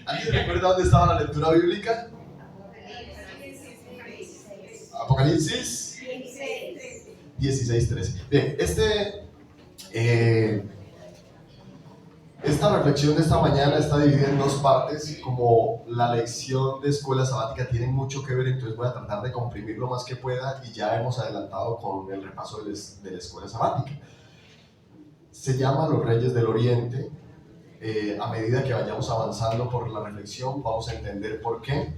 ¿Alguien recuerda dónde estaba la lectura bíblica? Apocalipsis 16:13. Bien, esta reflexión de esta mañana está dividida en dos partes. Como la lección de escuela sabática tiene mucho que ver, entonces voy a tratar de comprimir lo más que pueda, y ya hemos adelantado con el repaso de la escuela sabática. Se llama Los Reyes del Oriente. A medida que vayamos avanzando por la reflexión vamos a entender por qué.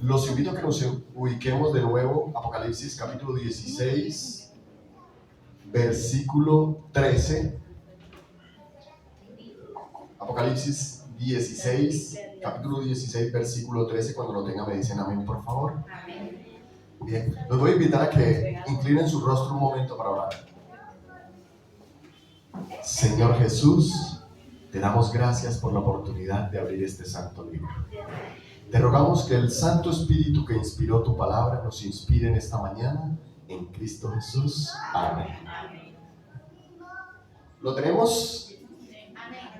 Los invito a que nos ubiquemos de nuevo. Apocalipsis capítulo 16, versículo 13. Apocalipsis 16, capítulo 16, versículo 13. Cuando lo tengan me dicen amén, por favor. Amén. Bien, los voy a invitar a que inclinen su rostro un momento para orar. Señor Jesús, te damos gracias por la oportunidad de abrir este santo libro. Te rogamos que el Santo Espíritu que inspiró tu palabra nos inspire en esta mañana, en Cristo Jesús. Amén. ¿Lo tenemos?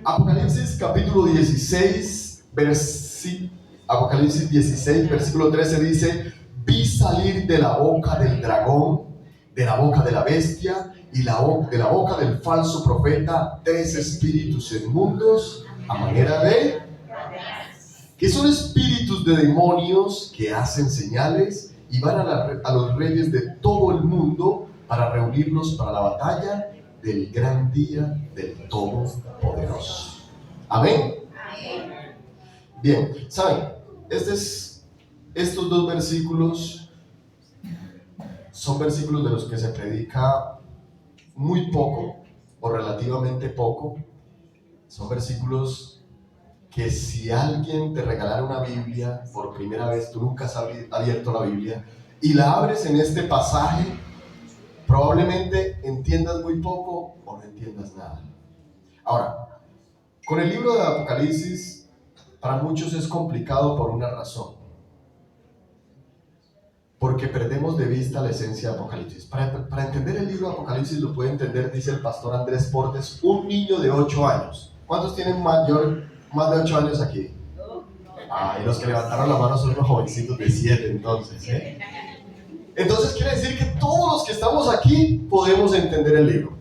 Apocalipsis capítulo 16, Apocalipsis 16, versículo 13 dice: vi salir de la boca del dragón, de la boca de la bestia y de la boca del falso profeta, tres espíritus inmundos a manera de... que son espíritus de demonios que hacen señales y van a los reyes de todo el mundo para reunirlos para la batalla del gran día del Todopoderoso. Amén. Bien, ¿saben? Estos dos versículos son versículos de los que se predica muy poco o relativamente poco. Son versículos que si alguien te regalara una Biblia por primera vez, tú nunca has abierto la Biblia y la abres en este pasaje, probablemente entiendas muy poco o no entiendas nada. Ahora, con el libro de Apocalipsis, para muchos es complicado por una razón. Porque perdemos de vista la esencia de Apocalipsis. Para entender el libro de Apocalipsis lo puede entender, dice el pastor Andrés Portes, un niño de 8 años. ¿Cuántos tienen más de 8 años aquí? Y los que levantaron la mano son unos jovencitos de 7 entonces. Entonces quiere decir que todos los que estamos aquí podemos entender el libro.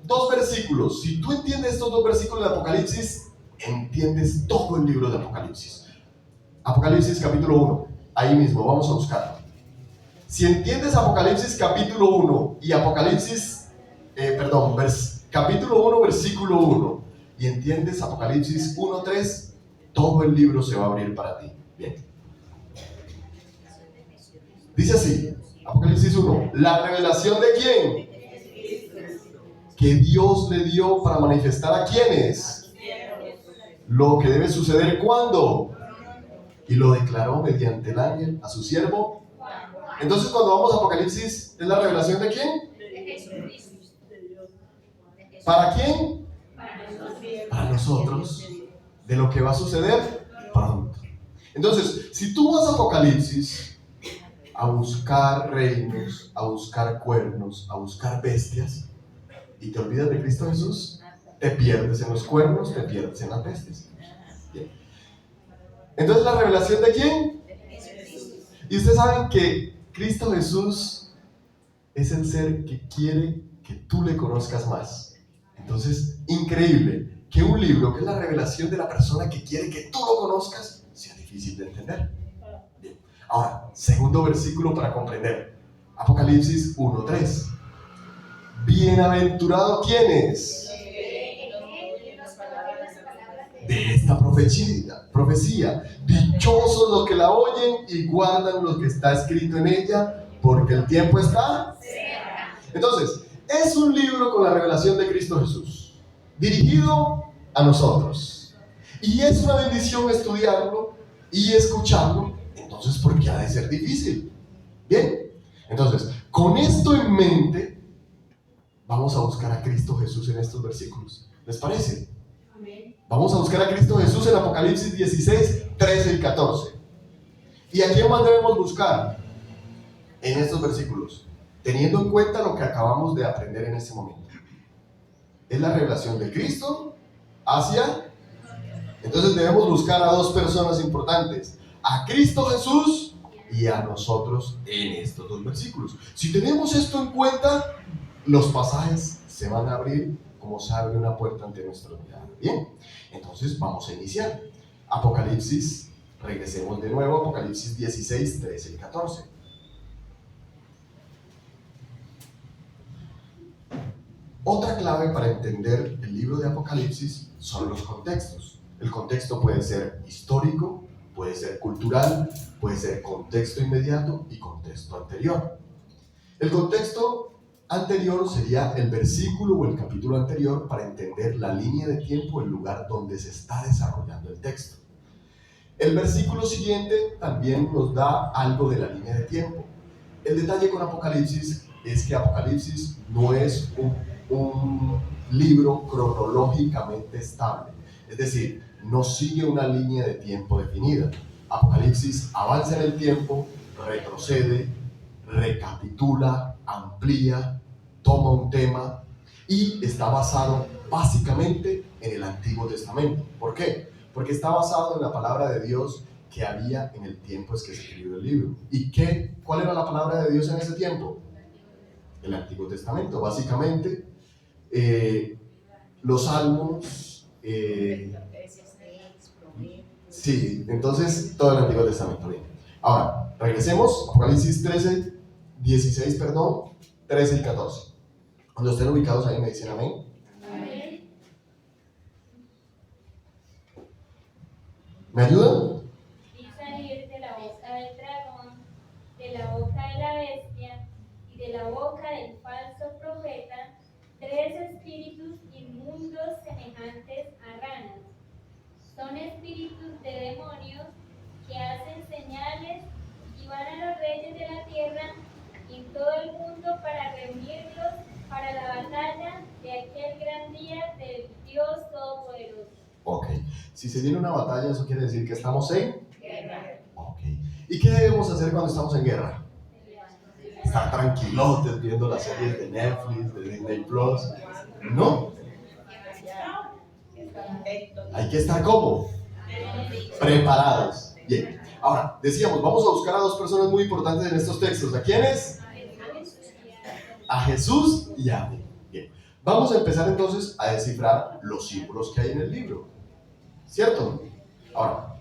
2 versículos. Si tú entiendes estos 2 versículos de Apocalipsis, entiendes todo el libro de Apocalipsis. Apocalipsis capítulo 1. Ahí mismo, vamos a buscarlo. Si entiendes Apocalipsis capítulo 1 y capítulo 1, versículo 1, y entiendes Apocalipsis 1:3, todo el libro se va a abrir para ti. Bien. Dice así, Apocalipsis 1, la revelación de quién? Que Dios le dio para manifestar a quiénes. Lo que debe suceder ¿cuándo? Y lo declaró mediante el ángel a su siervo. Entonces cuando vamos a Apocalipsis, ¿es la revelación de quién? ¿Para quién? Para nosotros. De lo que va a suceder pronto. Entonces, si tú vas a Apocalipsis a buscar reinos, a buscar cuernos, a buscar bestias, y te olvidas de Cristo Jesús, te pierdes en los cuernos, te pierdes en las bestias. Bien. Entonces, ¿la revelación de quién? Y ustedes saben que Cristo Jesús es el ser que quiere que tú le conozcas más. Entonces, increíble que un libro que es la revelación de la persona que quiere que tú lo conozcas sea difícil de entender. Bien. Ahora, segundo versículo para comprender. Apocalipsis 1:3. Bienaventurado ¿quién es? De esta profecía. Dichosos los que la oyen y guardan lo que está escrito en ella, porque el tiempo está cerca. Entonces, es un libro con la revelación de Cristo Jesús, dirigido a nosotros. Y es una bendición estudiarlo y escucharlo. Entonces, ¿por qué ha de ser difícil? Bien, entonces, con esto en mente, vamos a buscar a Cristo Jesús en estos versículos. ¿Les parece? Amén. Vamos a buscar a Cristo Jesús en Apocalipsis 16, 13 y 14. ¿Y a quién más debemos buscar? En estos versículos, teniendo en cuenta lo que acabamos de aprender en este momento. Es la revelación de Cristo hacia Entonces debemos buscar a dos personas importantes, a Cristo Jesús y a nosotros en estos dos versículos. Si tenemos esto en cuenta, los pasajes se van a abrir como se abre una puerta ante nuestra mirada. Bien, entonces vamos a iniciar. Apocalipsis, regresemos de nuevo, Apocalipsis 16, 13 y 14. Otra clave para entender el libro de Apocalipsis son los contextos. El contexto puede ser histórico, puede ser cultural, puede ser contexto inmediato y contexto anterior. El contexto anterior sería el versículo o el capítulo anterior para entender la línea de tiempo, el lugar donde se está desarrollando el texto. El versículo siguiente también nos da algo de la línea de tiempo. El detalle con Apocalipsis es que Apocalipsis no es un libro cronológicamente estable, es decir, no sigue una línea de tiempo definida. Apocalipsis avanza en el tiempo, retrocede, recapitula, amplía, toma un tema y está basado básicamente en el Antiguo Testamento. ¿Por qué? Porque está basado en la palabra de Dios que había en el tiempo en que se escribió el libro. ¿Y cuál era la palabra de Dios en ese tiempo? El Antiguo Testamento, básicamente. Los salmos, sí, entonces todo el Antiguo Testamento. Bien. Ahora, regresemos, Apocalipsis 13 y 14. Cuando estén ubicados ahí me dicen amén. Amén. ¿Me ayudan? Y salir de la boca del dragón, de la boca de la bestia y de la boca del falso profeta, 3 espíritus inmundos semejantes a ranas. Son espíritus de demonios que hacen señales y van a los reyes de la tierra y todo el mundo para reunirlos para la batalla de aquel gran día del Dios Todopoderoso. Ok, si se viene una batalla, eso quiere decir que estamos en guerra. Ok, ¿y qué debemos hacer cuando estamos en guerra? Estar tranquilotes viendo las series de Netflix, de Disney Plus. No. Hay que estar ¿cómo? Preparados. Bien. Ahora, decíamos, vamos a buscar a dos personas muy importantes en estos textos. ¿A quiénes? A Jesús y a mí. Bien. Vamos a empezar entonces a descifrar los símbolos que hay en el libro. ¿Cierto? Ahora,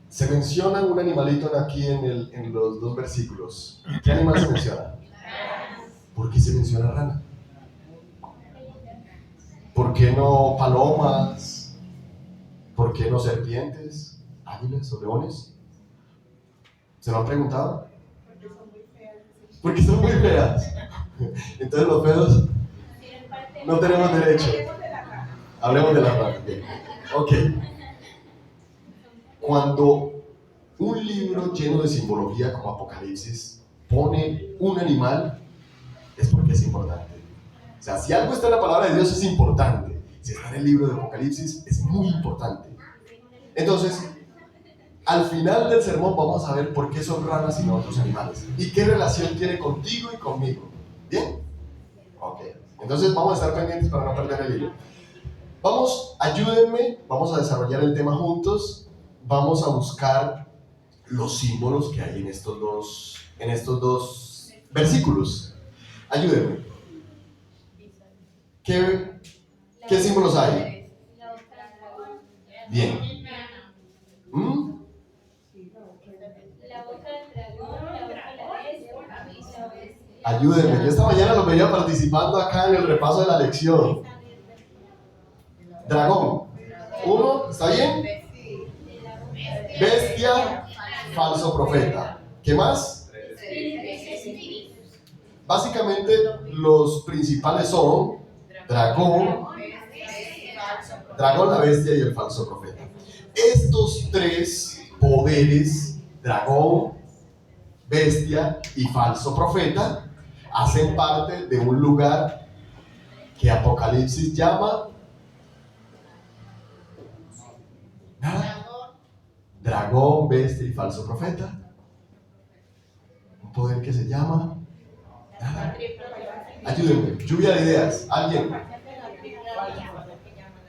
se menciona un animalito aquí en los dos versículos. ¿Qué animal se menciona? ¿Por qué se menciona rana? ¿Por qué no palomas? ¿Por qué no serpientes? ¿Águilas o leones? ¿Se lo han preguntado? Porque son muy feas. Entonces los feos no tenemos derecho. Hablemos de la rana. Ok. Cuando un libro lleno de simbología como Apocalipsis pone un animal, es porque es importante. O sea, si algo está en la palabra de Dios es importante. Si está en el libro de Apocalipsis es muy importante. Entonces, al final del sermón vamos a ver por qué son ranas y no otros animales. Y qué relación tiene contigo y conmigo. ¿Bien? Ok. Entonces vamos a estar pendientes para no perder el hilo. Ayúdenme, vamos a desarrollar el tema juntos. Vamos a buscar los símbolos que hay en estos dos versículos. Ayúdenme. ¿Qué símbolos hay? Bien. La boca del dragón, la boca de la bestia. Ayúdenme, yo esta mañana los veía participando acá en el repaso de la lección. Dragón. 1, ¿está bien? Bestia, falso profeta. ¿Qué más? Básicamente los principales son dragón, la bestia y el falso profeta. Estos 3 poderes, dragón, bestia y falso profeta, hacen parte de un lugar que Apocalipsis llama dragón, bestia y falso profeta. Un poder que se llama ayúdenme, lluvia de ideas. ¿Alguien?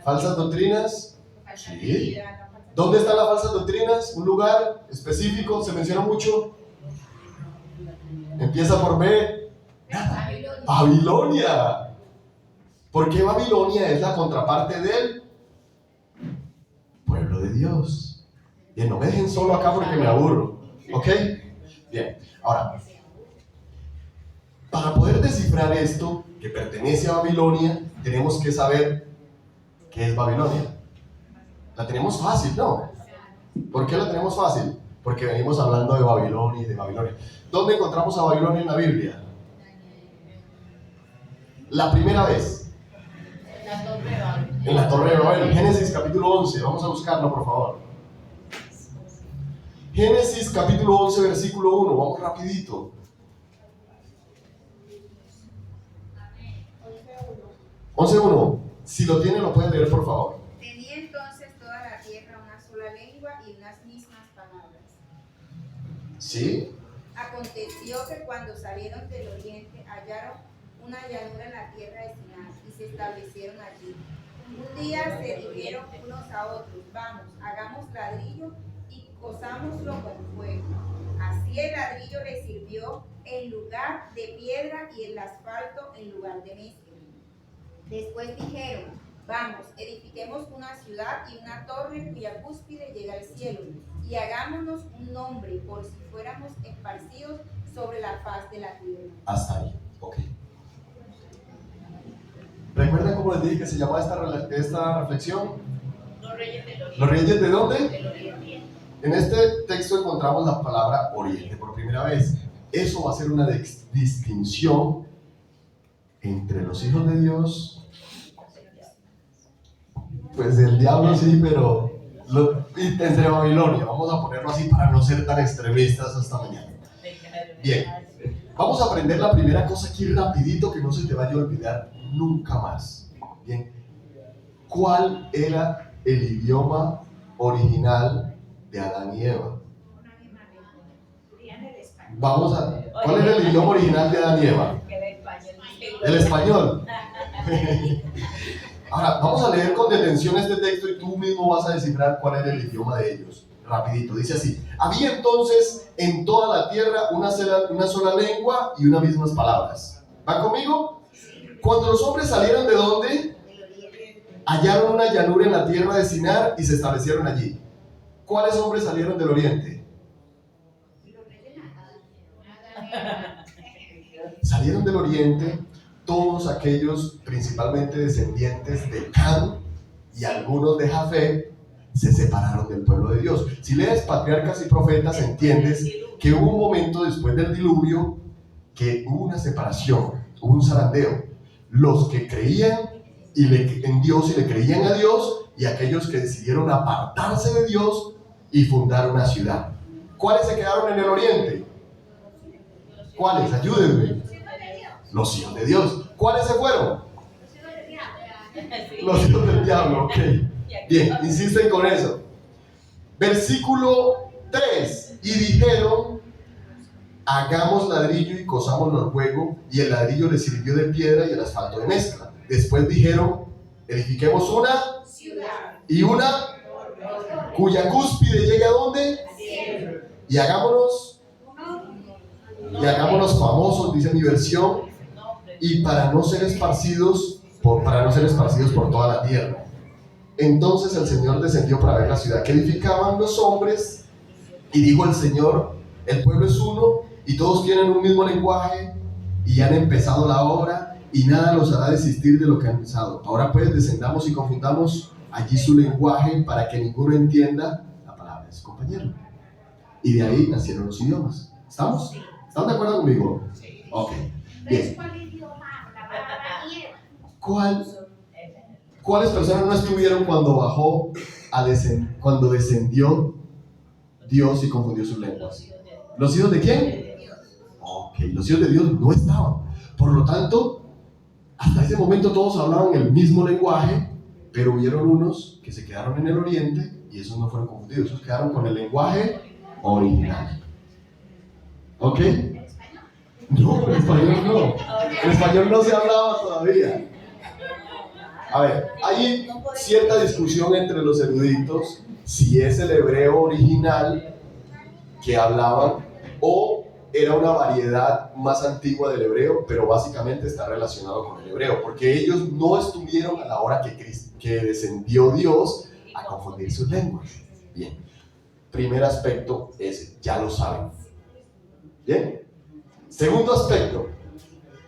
Falsas doctrinas, Sí. ¿Dónde están las falsas doctrinas? ¿Un lugar específico? ¿Se menciona mucho? Empieza por B. Babilonia. ¿Por qué Babilonia es la contraparte del pueblo de Dios? Bien, no me dejen solo acá porque me aburro. ¿Ok? Bien, ahora, para poder descifrar esto que pertenece a Babilonia, tenemos que saber qué es Babilonia. La tenemos fácil, ¿no? ¿Por qué la tenemos fácil? Porque venimos hablando de Babilonia y de Babilonia. ¿Dónde encontramos a Babilonia en la Biblia? La primera vez. En la Torre de Babel. Génesis capítulo 11. Vamos a buscarlo, por favor. Génesis capítulo 11, versículo 1. Vamos rapidito. 11:1. Si lo tiene, lo pueden leer, por favor. Tenía entonces toda la tierra una sola lengua y unas mismas palabras. ¿Sí? Aconteció que cuando salieron del oriente hallaron una llanura en la tierra de Sinar y se establecieron allí. Un día se dijeron unos a otros: vamos, hagamos ladrillo y cosámoslo con fuego. Así el ladrillo les sirvió en lugar de piedra y el asfalto en lugar de mezcla. Después dijeron: vamos, edifiquemos una ciudad y una torre cuya cúspide llega al cielo, y hagámonos un nombre por si fuéramos esparcidos sobre la faz de la tierra. Hasta ahí, ok. ¿Recuerdan cómo les dije que se llamaba esta reflexión? Los reyes del oriente. ¿Los reyes de dónde? Del oriente. En este texto encontramos la palabra oriente por primera vez. Eso va a ser una distinción entre los hijos de Dios. Pues el diablo sí, pero entre Babilonia, vamos a ponerlo así para no ser tan extremistas hasta mañana. Bien, vamos a aprender la primera cosa aquí rapidito que no se te vaya a olvidar nunca más. Bien, ¿cuál era el idioma original de Adán y Eva? ¿Cuál era el idioma original de Adán y Eva? El español. Ahora, vamos a leer con detención este texto y tú mismo vas a descifrar cuál era el idioma de ellos. Rapidito, dice así: había entonces en toda la tierra una sola lengua y unas mismas palabras. ¿Van conmigo? Cuando los hombres salieron ¿de dónde? Hallaron una llanura en la tierra de Sinar y se establecieron allí. ¿Cuáles hombres salieron del oriente? Salieron del oriente todos aquellos, principalmente descendientes de Can y algunos de Jafet, se separaron del pueblo de Dios. Si lees Patriarcas y Profetas, entiendes que hubo un momento después del diluvio que hubo una separación, hubo un zarandeo. Los que creían en Dios y le creían a Dios, y aquellos que decidieron apartarse de Dios y fundar una ciudad. ¿Cuáles se quedaron en el oriente? ¿Cuáles? Ayúdenme. Los hijos de Dios. ¿Cuáles se fueron? Los hijos del diablo, ok. Bien, insisten con eso. Versículo 3. Y dijeron: hagamos ladrillo y cosámoslo luego, y el ladrillo les sirvió de piedra y el asfalto de mezcla. Después dijeron: edifiquemos una Ciudad. Y una cuya cúspide llegue a ¿dónde? Y hagámonos famosos, dice mi versión, y para no ser esparcidos por toda la tierra. Entonces el Señor descendió para ver la ciudad que edificaban los hombres, y dijo el Señor: el pueblo es uno, y todos tienen un mismo lenguaje, y han empezado la obra, y nada los hará desistir de lo que han empezado. Ahora pues descendamos y confundamos allí su lenguaje, para que ninguno entienda la palabra de su compañero. Y de ahí nacieron los idiomas. ¿Estamos? ¿Están de acuerdo conmigo? Sí. Ok. Bien. ¿Cuáles personas no estuvieron cuando cuando descendió Dios y confundió sus lenguas? ¿Los hijos de quién? Ok, los hijos de Dios no estaban. Por lo tanto, hasta ese momento todos hablaban el mismo lenguaje, pero hubieron unos que se quedaron en el oriente y esos no fueron confundidos, esos quedaron con el lenguaje original. ¿Ok? No, el español no. El español no se hablaba todavía. A ver, hay cierta discusión entre los eruditos si es el hebreo original que hablaban o era una variedad más antigua del hebreo, pero básicamente está relacionado con el hebreo, porque ellos no estuvieron a la hora que descendió Dios a confundir sus lenguas. Bien, primer aspecto ese, ya lo saben. Bien, segundo aspecto,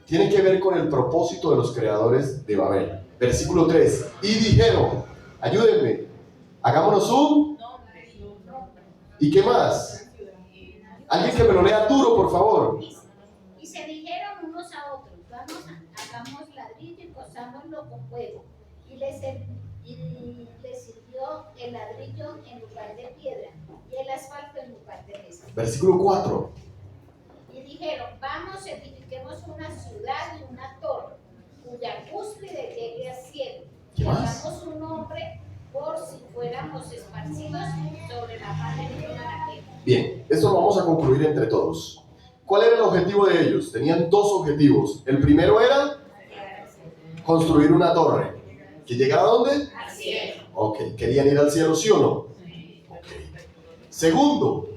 tiene que ver con el propósito de los creadores de Babel. Versículo 3, y dijeron, ayúdenme, hagámonos un... ¿Y qué más? Alguien que me lo lea duro, por favor. Y se dijeron unos a otros, hagamos ladrillo y cosámoslo con fuego. Y les sirvió el ladrillo en lugar de piedra y el asfalto en lugar de mesa. Versículo 4. Y dijeron, vamos, edifiquemos una ciudad y una torre, cuya cúspide llegue al cielo. ¿Qué Y más? hagamos un nombre por si fuéramos esparcidos sobre la faz de toda la tierra. Bien, esto lo vamos a concluir entre todos. ¿Cuál era el objetivo de ellos? Tenían dos objetivos. El primero era construir una torre. ¿Que llegara a dónde? Al cielo. Ok, querían ir al cielo, ¿sí o no? Ok. Segundo,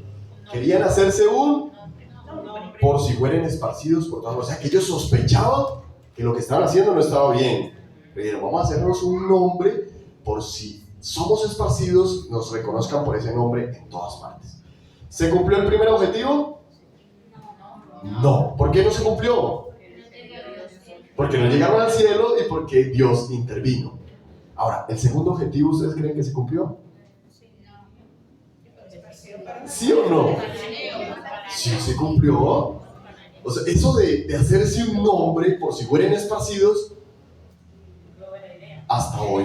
querían hacerse un... por si fueran esparcidos por todas. O sea, que ellos sospechaban que lo que estaban haciendo no estaba bien. Pero vamos a hacernos un nombre por si somos esparcidos, nos reconozcan por ese nombre en todas partes. ¿Se cumplió el primer objetivo? No. ¿Por qué no se cumplió? Porque no llegaron al cielo y porque Dios intervino. Ahora, ¿el segundo objetivo ustedes creen que se cumplió? ¿Sí o no? Sí se cumplió. O sea, eso de hacerse un nombre por si fueran esparcidos, hasta hoy,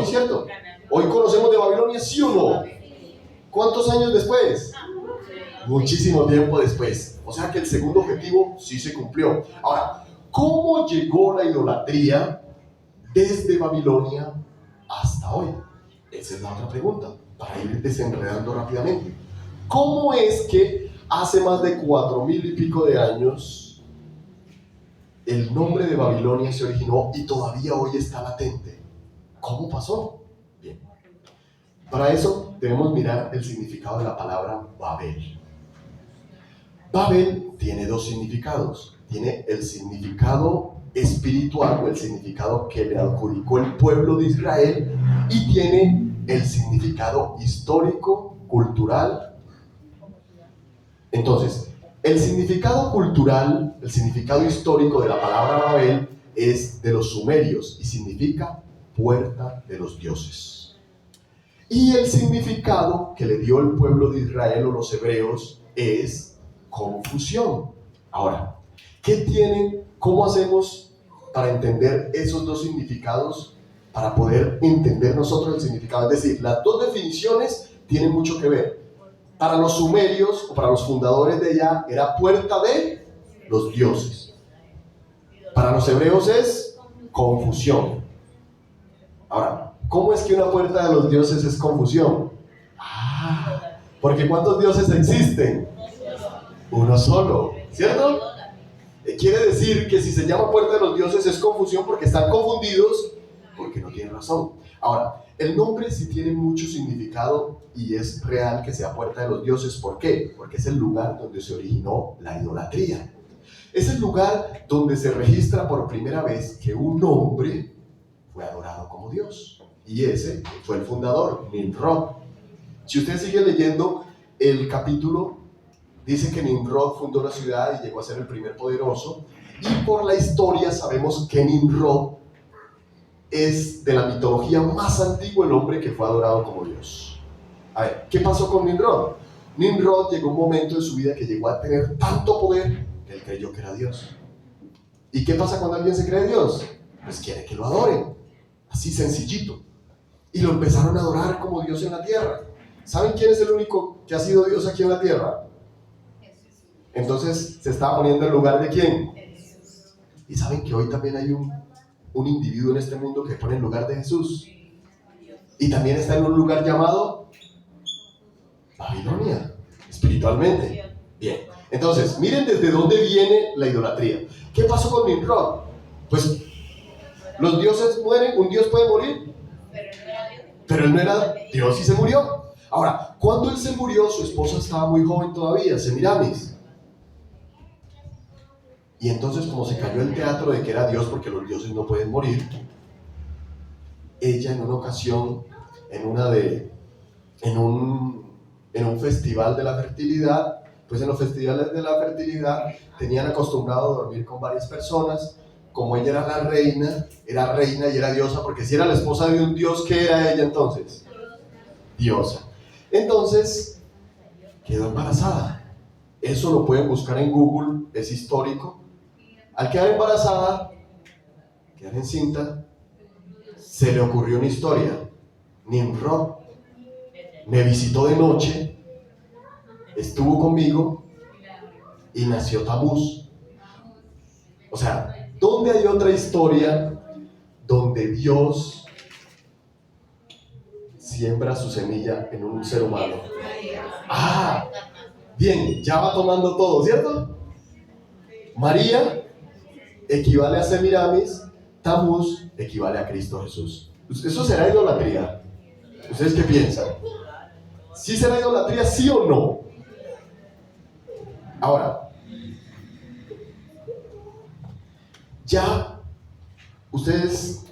¿cierto? Hoy conocemos de Babilonia, ¿sí o no? ¿Cuántos años después? Muchísimo tiempo después. O sea que el segundo objetivo sí se cumplió. Ahora, ¿cómo llegó la idolatría desde Babilonia hasta hoy? Esa es la otra pregunta, para ir desenredando rápidamente. ¿Cómo es que hace más de 4,000 y pico de años el nombre de Babilonia se originó y todavía hoy está latente? ¿Cómo pasó? Bien. Para eso debemos mirar el significado de la palabra Babel. Babel tiene dos significados. Tiene el significado espiritual o el significado que le adjudicó el pueblo de Israel y tiene el significado histórico, cultural. Entonces, el significado cultural, el significado histórico de la palabra Babel es de los sumerios y significa puerta de los dioses. Y el significado que le dio el pueblo de Israel o los hebreos es confusión. Ahora, ¿cómo hacemos para entender esos dos significados? Para poder entender nosotros el significado. Es decir, las dos definiciones tienen mucho que ver. Para los sumerios o para los fundadores de allá era puerta de los dioses. Para los hebreos es confusión. Ahora, ¿cómo es que una puerta de los dioses es confusión? Porque ¿cuántos dioses existen? Uno solo, ¿cierto? Quiere decir que si se llama puerta de los dioses es confusión porque están confundidos, porque no tienen razón. Ahora, el nombre sí tiene mucho significado y es real que sea puerta de los dioses. ¿Por qué? Porque es el lugar donde se originó la idolatría. Es el lugar donde se registra por primera vez que un hombre fue adorado como Dios. Y ese fue el fundador, Nimrod. Si usted sigue leyendo el capítulo, dice que Nimrod fundó la ciudad y llegó a ser el primer poderoso. Y por la historia sabemos que Nimrod es de la mitología más antigua el hombre que fue adorado como Dios. A ver, ¿qué pasó con Nimrod? Nimrod llegó un momento en su vida que llegó a tener tanto poder que él creyó que era Dios. ¿Y qué pasa cuando alguien se cree Dios? Pues quiere que lo adoren, así sencillito. Y lo empezaron a adorar como Dios en la tierra. ¿Saben quién es el único que ha sido Dios aquí en la tierra? Entonces se está poniendo en lugar de ¿quién? Y saben que hoy también hay un individuo en este mundo que pone en lugar de Jesús. Y también está en un lugar llamado Babilonia, espiritualmente. Bien, entonces, miren desde dónde viene la idolatría. ¿Qué pasó con Nimrod? Pues Los dioses mueren, un dios puede morir, Pero no era Dios. pero él no era Dios y se murió. Ahora, cuando él se murió, su esposa estaba muy joven todavía, Semiramis. Y entonces, como se cayó el teatro de que era Dios, porque los dioses no pueden morir, ella en una ocasión, en un festival de la fertilidad, pues en los festivales de la fertilidad tenían acostumbrado a dormir con varias personas. Como ella era la reina y era diosa, porque si era la esposa de un dios, ¿qué era ella entonces? Diosa. Entonces, quedó embarazada. Eso lo pueden buscar en Google, es histórico. Al quedar embarazada, quedar encinta, se le ocurrió una historia. Nimrod me visitó de noche, estuvo conmigo y nació Tamuz. O sea, ¿dónde hay otra historia donde Dios siembra su semilla en un ser humano? Ah, bien, ya va tomando todo, ¿cierto? María equivale a Semiramis, Tamuz equivale a Cristo Jesús. ¿Eso será idolatría? ¿Ustedes qué piensan? ¿Sí será idolatría, sí o no? Ahora, ya ustedes,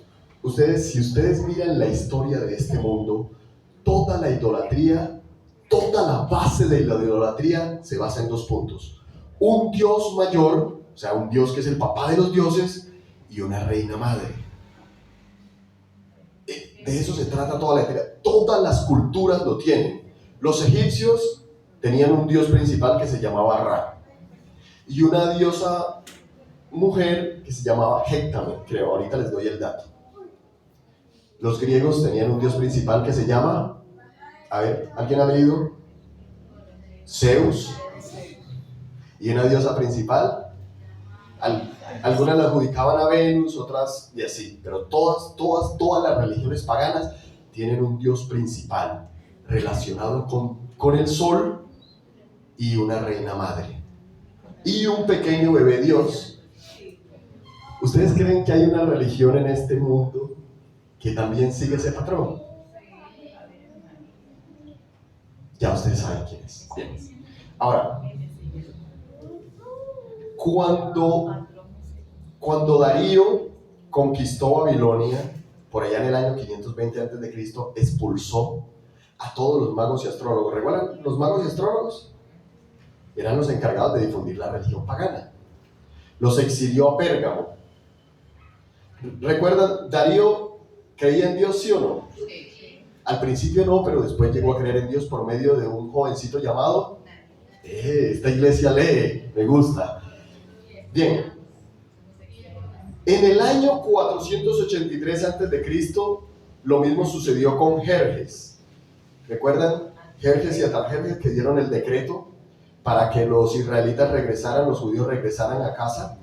si ustedes miran la historia de este mundo, toda la idolatría, toda la base de la idolatría se basa en dos puntos. Un Dios mayor, o sea, un Dios que es el papá de los dioses, y una reina madre. De eso se trata toda la idolatría. Todas las culturas lo tienen. Los egipcios tenían un dios principal que se llamaba Ra, y una diosa mujer que se llamaba Héctame, creo, ahorita les doy el dato. Los griegos tenían un dios principal que se llama, a ver, ¿alguien ha leído? Zeus. Y una diosa principal, algunas la adjudicaban a Venus, otras y así, pero todas las religiones paganas tienen un dios principal relacionado con el sol y una reina madre y un pequeño bebé dios. ¿Ustedes creen que hay una religión en este mundo que también sigue ese patrón? Ya ustedes saben quién es. Bien. Ahora, cuando Darío conquistó Babilonia, por allá en el año 520 a.C., expulsó a todos los magos y astrólogos. ¿Recuerdan los magos y astrólogos? Eran los encargados de difundir la religión pagana. Los exilió a Pérgamo. ¿Recuerdan? ¿Darío creía en Dios, sí o no? Al principio no, pero después llegó a creer en Dios por medio de un jovencito llamado... esta iglesia lee, me gusta. Bien. En el año 483 a.C., lo mismo sucedió con Jerjes. ¿Recuerdan? Jerjes y Atarjerjes, que dieron el decreto para que los israelitas regresaran, los judíos regresaran a casa.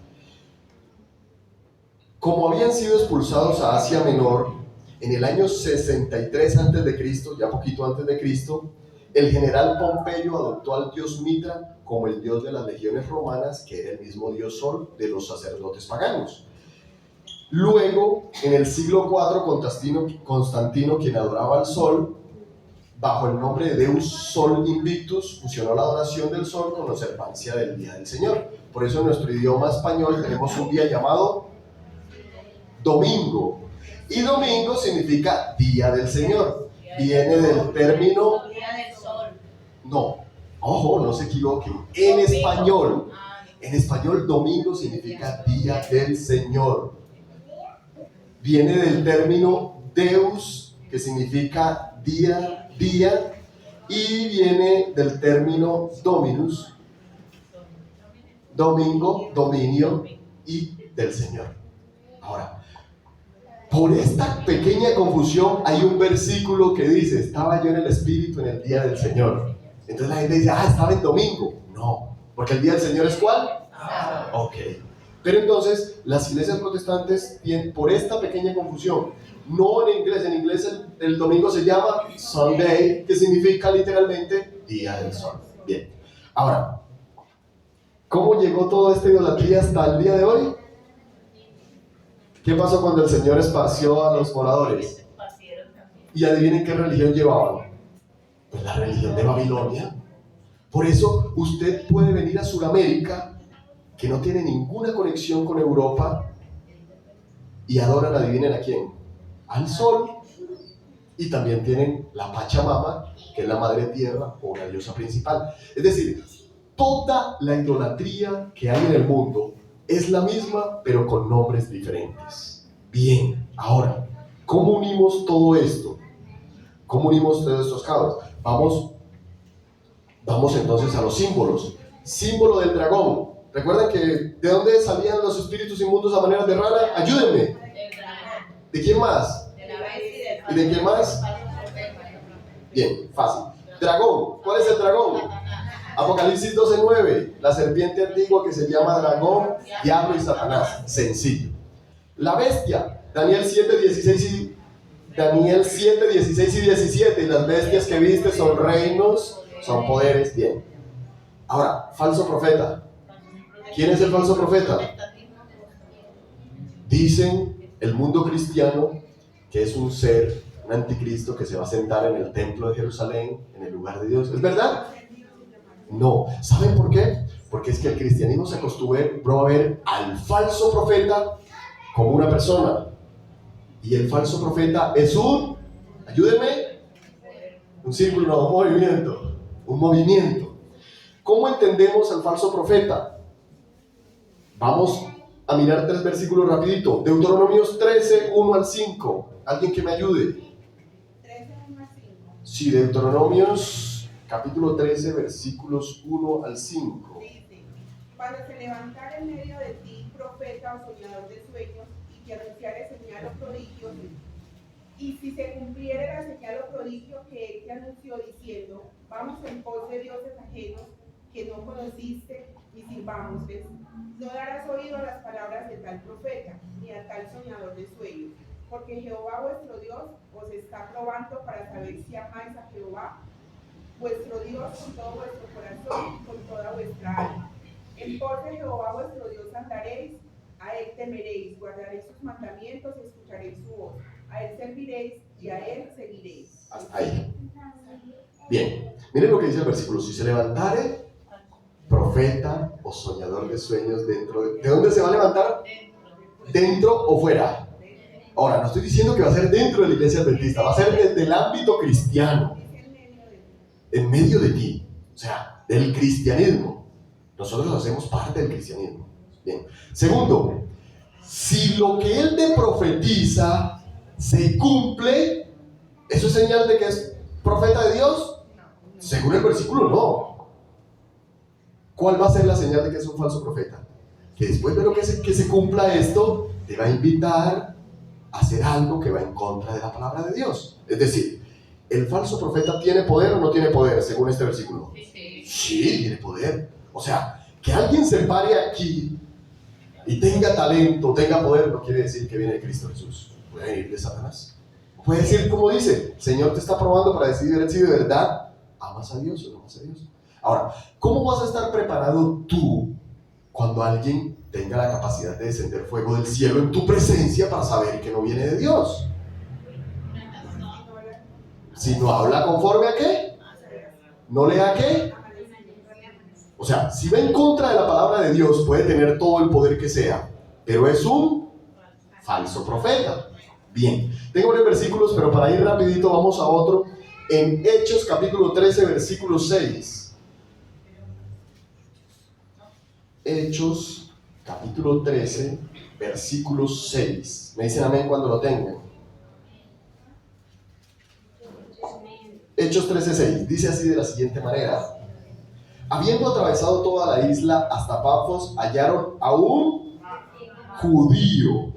Como habían sido expulsados a Asia Menor, en el año 63 a.C., ya poquito antes de Cristo, el general Pompeyo adoptó al dios Mitra como el dios de las legiones romanas, que era el mismo dios Sol de los sacerdotes paganos. Luego, en el siglo IV, Constantino, quien adoraba al Sol, bajo el nombre de Deus Sol Invictus, fusionó la adoración del Sol con la observancia del Día del Señor. Por eso en nuestro idioma español tenemos un día llamado Domingo. Y domingo significa Día del Señor. Viene del término... Día del sol. No, ojo, no se equivoquen. En español domingo significa Día del Señor. Viene del término Deus, que significa día, y viene del término Dominus, domingo, dominio y del Señor. Ahora, por esta pequeña confusión hay un versículo que dice: estaba yo en el Espíritu en el día del Señor. Entonces la gente dice: estaba en domingo. No, porque el día del Señor es ¿cuál? Ok. Pero entonces las iglesias protestantes tienen, por esta pequeña confusión, no en inglés el domingo se llama Sunday, que significa literalmente Día del Sol. Bien. Ahora, ¿cómo llegó toda esta idolatría hasta el día de hoy? ¿Qué pasó cuando el Señor esparció a los moradores? Se esparcieron también. Y adivinen qué religión llevaban. Pues la religión de Babilonia. Por eso usted puede venir a Sudamérica, que no tiene ninguna conexión con Europa, y adoran, adivinen a quién, al sol. Y también tienen la Pachamama, que es la madre tierra o la diosa principal. Es decir, toda la idolatría que hay en el mundo es la misma, pero con nombres diferentes. Bien, ahora, ¿cómo unimos todo esto? ¿Cómo unimos todos estos cabos? Vamos entonces a los símbolos. Símbolo del dragón. ¿Recuerdan que de dónde salían los espíritus inmundos a manera de rana? Ayúdenme. Del dragón, ¿De quién más? de la bestia ¿Y de quién más? Bien, fácil. Dragón. ¿Cuál es el dragón? Apocalipsis 12:9. La serpiente antigua que se llama dragón, diablo y Satanás. Sencillo. La bestia. Daniel 7:16 y 17. Y las bestias que viste son reinos, son poderes. Bien. Ahora, falso profeta. ¿Quién es el falso profeta? Dicen el mundo cristiano que es un ser, un anticristo que se va a sentar en el templo de Jerusalén, en el lugar de Dios. ¿Es verdad? No. ¿Saben por qué? Porque es que el cristianismo se acostumbró a ver al falso profeta como una persona. Y el falso profeta es ayúdenme, un círculo, no, un movimiento. ¿Cómo entendemos al falso profeta? Vamos a mirar 3 versículos rapidito. Deuteronomios 13, 1 al 5. ¿Alguien que me ayude? 13, 1 al 5. Sí, Deuteronomios capítulo 13, versículos 1 al 5. Dice: cuando se levantare en medio de ti profeta o soñador de sueños, y que anunciare señal o prodigio, y si se cumpliere la señal o prodigio que él te anunció diciendo: vamos en pos de dioses ajenos que no conociste, y sirvámosles, no darás oído a las palabras de tal profeta, ni a tal soñador de sueños, porque Jehová vuestro Dios os está probando para saber si amáis a Jehová vuestro Dios con todo vuestro corazón y con toda vuestra alma. En pos de Jehová vuestro Dios andaréis, a él temeréis, guardaréis sus mandamientos y escucharéis su voz. A él serviréis y a él seguiréis. Hasta ahí. Bien, miren lo que dice el versículo. Si se levantare profeta o soñador de sueños dentro de... ¿De dónde se va a levantar? ¿Dentro o fuera? Ahora, no estoy diciendo que va a ser dentro de la iglesia adventista, va a ser desde el ámbito cristiano. En medio de ti, o sea, del cristianismo. Nosotros hacemos parte del cristianismo. Bien. Segundo, si lo que él te profetiza se cumple, ¿eso es señal de que es profeta de Dios? Según el versículo, no. ¿Cuál va a ser la señal de que es un falso profeta? Que después de lo que se cumpla esto, te va a invitar a hacer algo que va en contra de la palabra de Dios. Es decir, ¿el falso profeta tiene poder o no tiene poder, según este versículo? Sí, tiene poder. O sea, que alguien se pare aquí y tenga talento, tenga poder, no quiere decir que viene de Cristo Jesús. Puede venir de Satanás. Puede decir, como dice, el Señor te está probando para decidir si de verdad amas a Dios o no amas a Dios. Ahora, ¿cómo vas a estar preparado tú cuando alguien tenga la capacidad de descender fuego del cielo en tu presencia para saber que no viene de Dios? Si no habla conforme a qué, no lea qué. O sea, si va en contra de la palabra de Dios, puede tener todo el poder que sea, pero es un falso profeta. Bien, tengo varios versículos, pero para ir rapidito vamos a otro. En Hechos capítulo 13, versículo 6. Hechos capítulo 13, versículo 6. Me dicen amén cuando lo tengan. Hechos 13:6 dice así de la siguiente manera: habiendo atravesado toda la isla hasta Pafos, hallaron a un judío,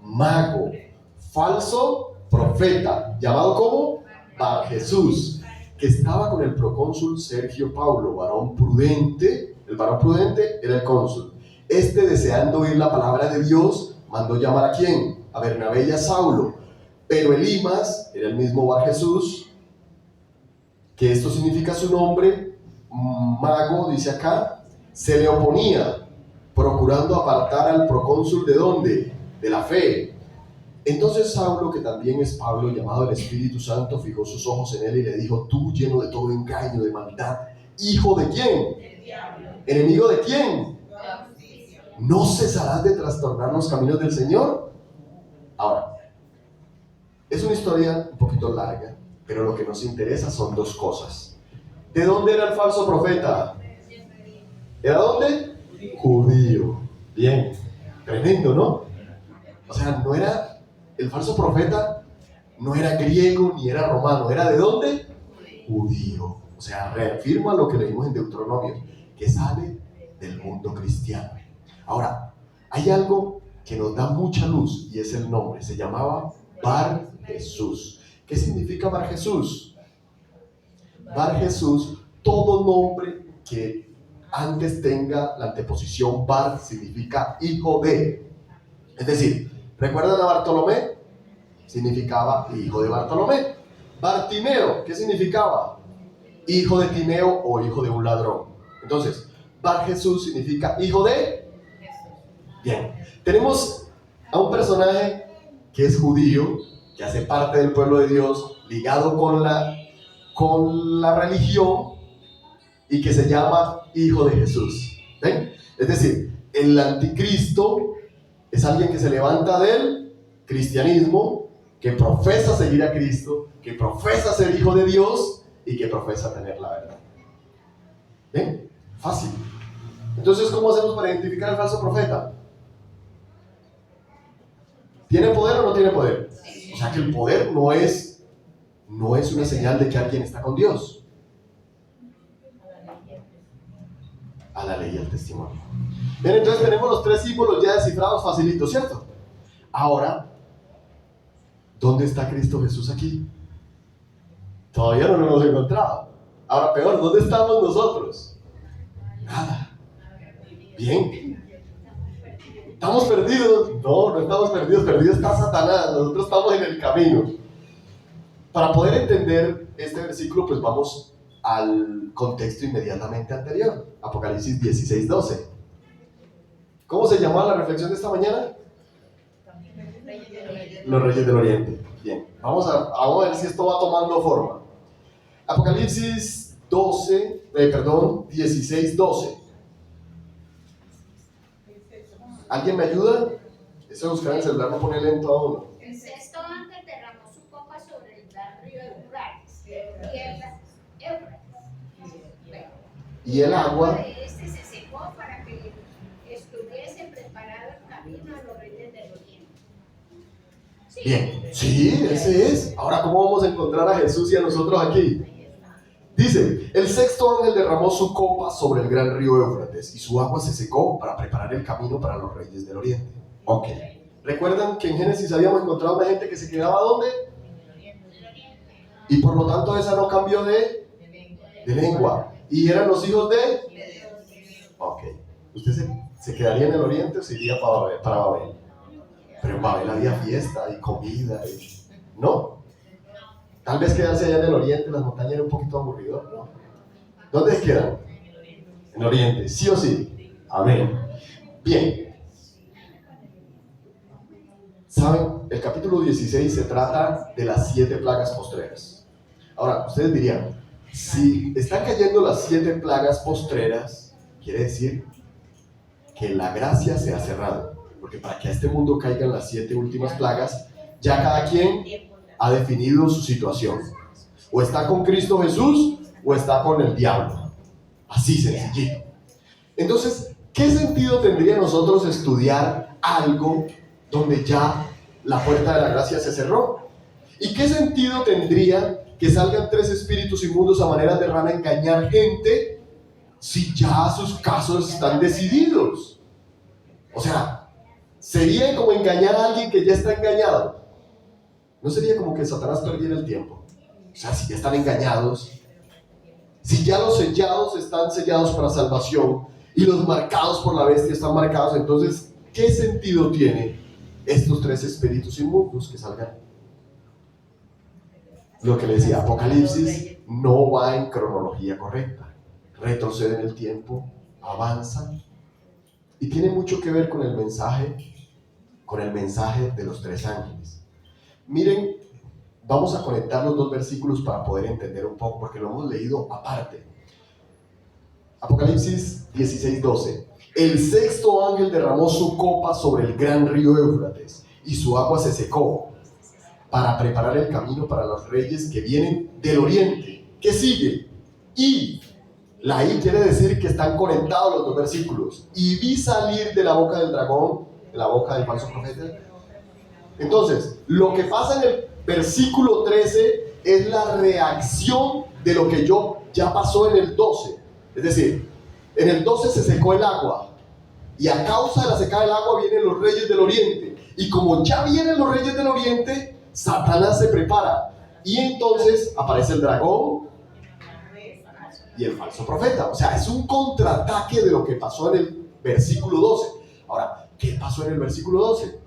mago, falso profeta, llamado como Bar Jesús, que estaba con el procónsul Sergio Paulo, varón prudente. El varón prudente era el cónsul. Este, deseando oír la palabra de Dios, mandó llamar ¿a quién? A Bernabé y a Saulo. Pero Elimas, era el mismo Bar Jesús, que esto significa su nombre, mago, dice acá, se le oponía, procurando apartar al procónsul ¿de dónde? de la fe. Entonces Saulo, que también es Pablo, llamado el Espíritu Santo, fijó sus ojos en él y le dijo: tú, lleno de todo engaño, de maldad, ¿hijo de quién? El diablo. ¿Enemigo de quién? La justicia. ¿No cesarás de trastornar los caminos del Señor? Ahora, es una historia un poquito larga, pero lo que nos interesa son dos cosas. ¿De dónde era el falso profeta? ¿Era dónde? Judío. Bien, tremendo, ¿no? O sea, no era, el falso profeta no era griego ni era romano, ¿era de dónde? Judío. O sea, reafirma lo que leímos en Deuteronomio, que sale del mundo cristiano. Ahora, hay algo que nos da mucha luz y es el nombre. Se llamaba Bar Jesús. ¿Qué significa Bar Jesús? Bar Jesús, todo nombre que antes tenga la anteposición Bar significa hijo de. Es decir, ¿recuerdan a Bartolomé? Significaba hijo de Bartolomé. Bartimeo, ¿qué significaba? Hijo de Timeo o hijo de un ladrón. Entonces, Bar Jesús significa hijo de. Bien, tenemos a un personaje que es judío, que hace parte del pueblo de Dios, ligado con la religión y que se llama hijo de Jesús. ¿Ven? Es decir, el anticristo es alguien que se levanta del cristianismo, que profesa seguir a Cristo, que profesa ser hijo de Dios y que profesa tener la verdad. ¿Ven? Fácil. Entonces, ¿cómo hacemos para identificar al falso profeta? ¿Tiene poder o no tiene poder? O sea que el poder no es una señal de que alguien está con Dios. A la ley y al testimonio. Bien, entonces tenemos los tres símbolos ya descifrados, facilito, ¿cierto? Ahora, ¿dónde está Cristo Jesús aquí? Todavía no lo hemos encontrado. Ahora peor, ¿dónde estamos nosotros? Nada. Bien. ¿Estamos perdidos? No, no estamos perdidos. Perdido está Satanás. Nosotros estamos en el camino. Para poder entender este versículo, pues vamos al contexto inmediatamente anterior. Apocalipsis 16:12. ¿Cómo se llamaba la reflexión de esta mañana? Los reyes del oriente. Bien, vamos a ver si esto va tomando forma. Apocalipsis 16:12. ¿Alguien me ayuda? Eso de buscar en el celular no pone lento a uno. El sexto ángel derramó su copa sobre el gran río Eufrates. Y el agua. De este se secó para que estuviese preparado el camino a los reyes del oriente. Sí. Bien, sí, ese es. Ahora, ¿cómo vamos a encontrar a Jesús y a nosotros aquí? Dice, el sexto ángel derramó su copa sobre el gran río Éufrates y su agua se secó para preparar el camino para los reyes del oriente. Ok. ¿Recuerdan que en Génesis habíamos encontrado una gente que se quedaba ¿dónde? Y por lo tanto esa no cambió de lengua. ¿Y eran los hijos de? Ok. ¿Usted se quedaría en el oriente o se iría para Babel? Pero en Babel había fiesta y comida. ¿No? Tal vez quedarse allá en el oriente, las montañas era un poquito aburrido, ¿no? ¿Dónde se quedan? En el oriente, sí o sí. Amén. Bien. ¿Saben? El capítulo 16 se trata de las 7 plagas postreras. Ahora, ustedes dirían, si están cayendo las 7 plagas postreras, quiere decir que la gracia se ha cerrado. Porque para que a este mundo caigan las 7 últimas plagas, ya cada quien ha definido su situación. O está con Cristo Jesús o está con el diablo. Así sencillito. Entonces, ¿qué sentido tendría nosotros estudiar algo donde ya la puerta de la gracia se cerró? ¿Y qué sentido tendría que salgan 3 espíritus inmundos a manera de rana a engañar gente si ya sus casos están decididos? O sea, sería como engañar a alguien que ya está engañado. ¿No sería como que Satanás perdiera el tiempo? O sea, si ya están engañados, si ya los sellados están sellados para salvación y los marcados por la bestia están marcados, entonces, ¿qué sentido tiene estos 3 espíritus inmundos que salgan? Lo que le decía, Apocalipsis no va en cronología correcta. Retrocede en el tiempo, avanza y tiene mucho que ver con el mensaje con el mensaje de los 3 ángeles. Miren, vamos a conectar los 2 versículos para poder entender un poco, porque lo hemos leído aparte. Apocalipsis 16:12. El 6º ángel derramó su copa sobre el gran río Éufrates, y su agua se secó, para preparar el camino para los reyes que vienen del oriente. ¿Qué sigue? Y la I quiere decir que están conectados los 2 versículos. Y vi salir de la boca del dragón, de la boca del falso profeta. Entonces, lo que pasa en el versículo 13 es la reacción de lo que ya pasó en el 12. Es decir, en el 12 se secó el agua, y a causa de la secada del agua vienen los reyes del oriente. Y como ya vienen los reyes del oriente, Satanás se prepara. Y entonces aparece el dragón y el falso profeta. O sea, es un contraataque de lo que pasó en el versículo 12. Ahora, ¿qué pasó en el versículo 12?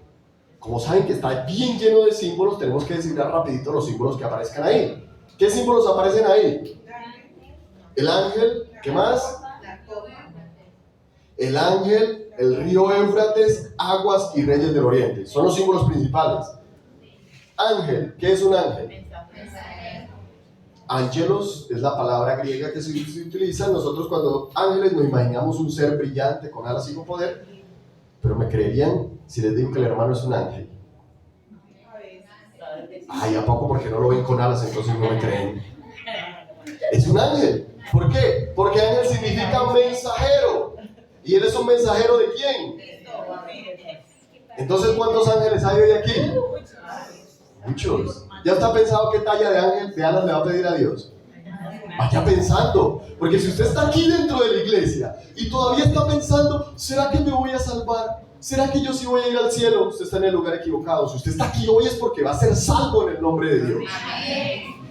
Como saben que está bien lleno de símbolos, tenemos que descifrar rapidito los símbolos que aparezcan ahí. ¿Qué símbolos aparecen ahí? El ángel, ¿qué más? El ángel, el río Éufrates, aguas y reyes del oriente. Son los símbolos principales. Ángel, ¿qué es un ángel? Ángelos es la palabra griega que se utiliza. Nosotros cuando ángeles nos imaginamos un ser brillante con alas y con poder, pero me creerían si les digo que el hermano es un ángel. Ay, ¿a poco? Porque no lo ven con alas, entonces no me creen. Es un ángel. ¿Por qué? Porque ángel significa mensajero. ¿Y él es un mensajero de quién? Entonces, ¿cuántos ángeles hay hoy aquí? Muchos. ¿Ya está pensado qué talla de ángel de alas le va a pedir a Dios? Vaya pensando, porque si usted está aquí dentro de la iglesia y todavía está pensando, ¿será que me voy a salvar? ¿Será que yo sí voy a ir al cielo? Usted está en el lugar equivocado. Si usted está aquí hoy es porque va a ser salvo en el nombre de Dios.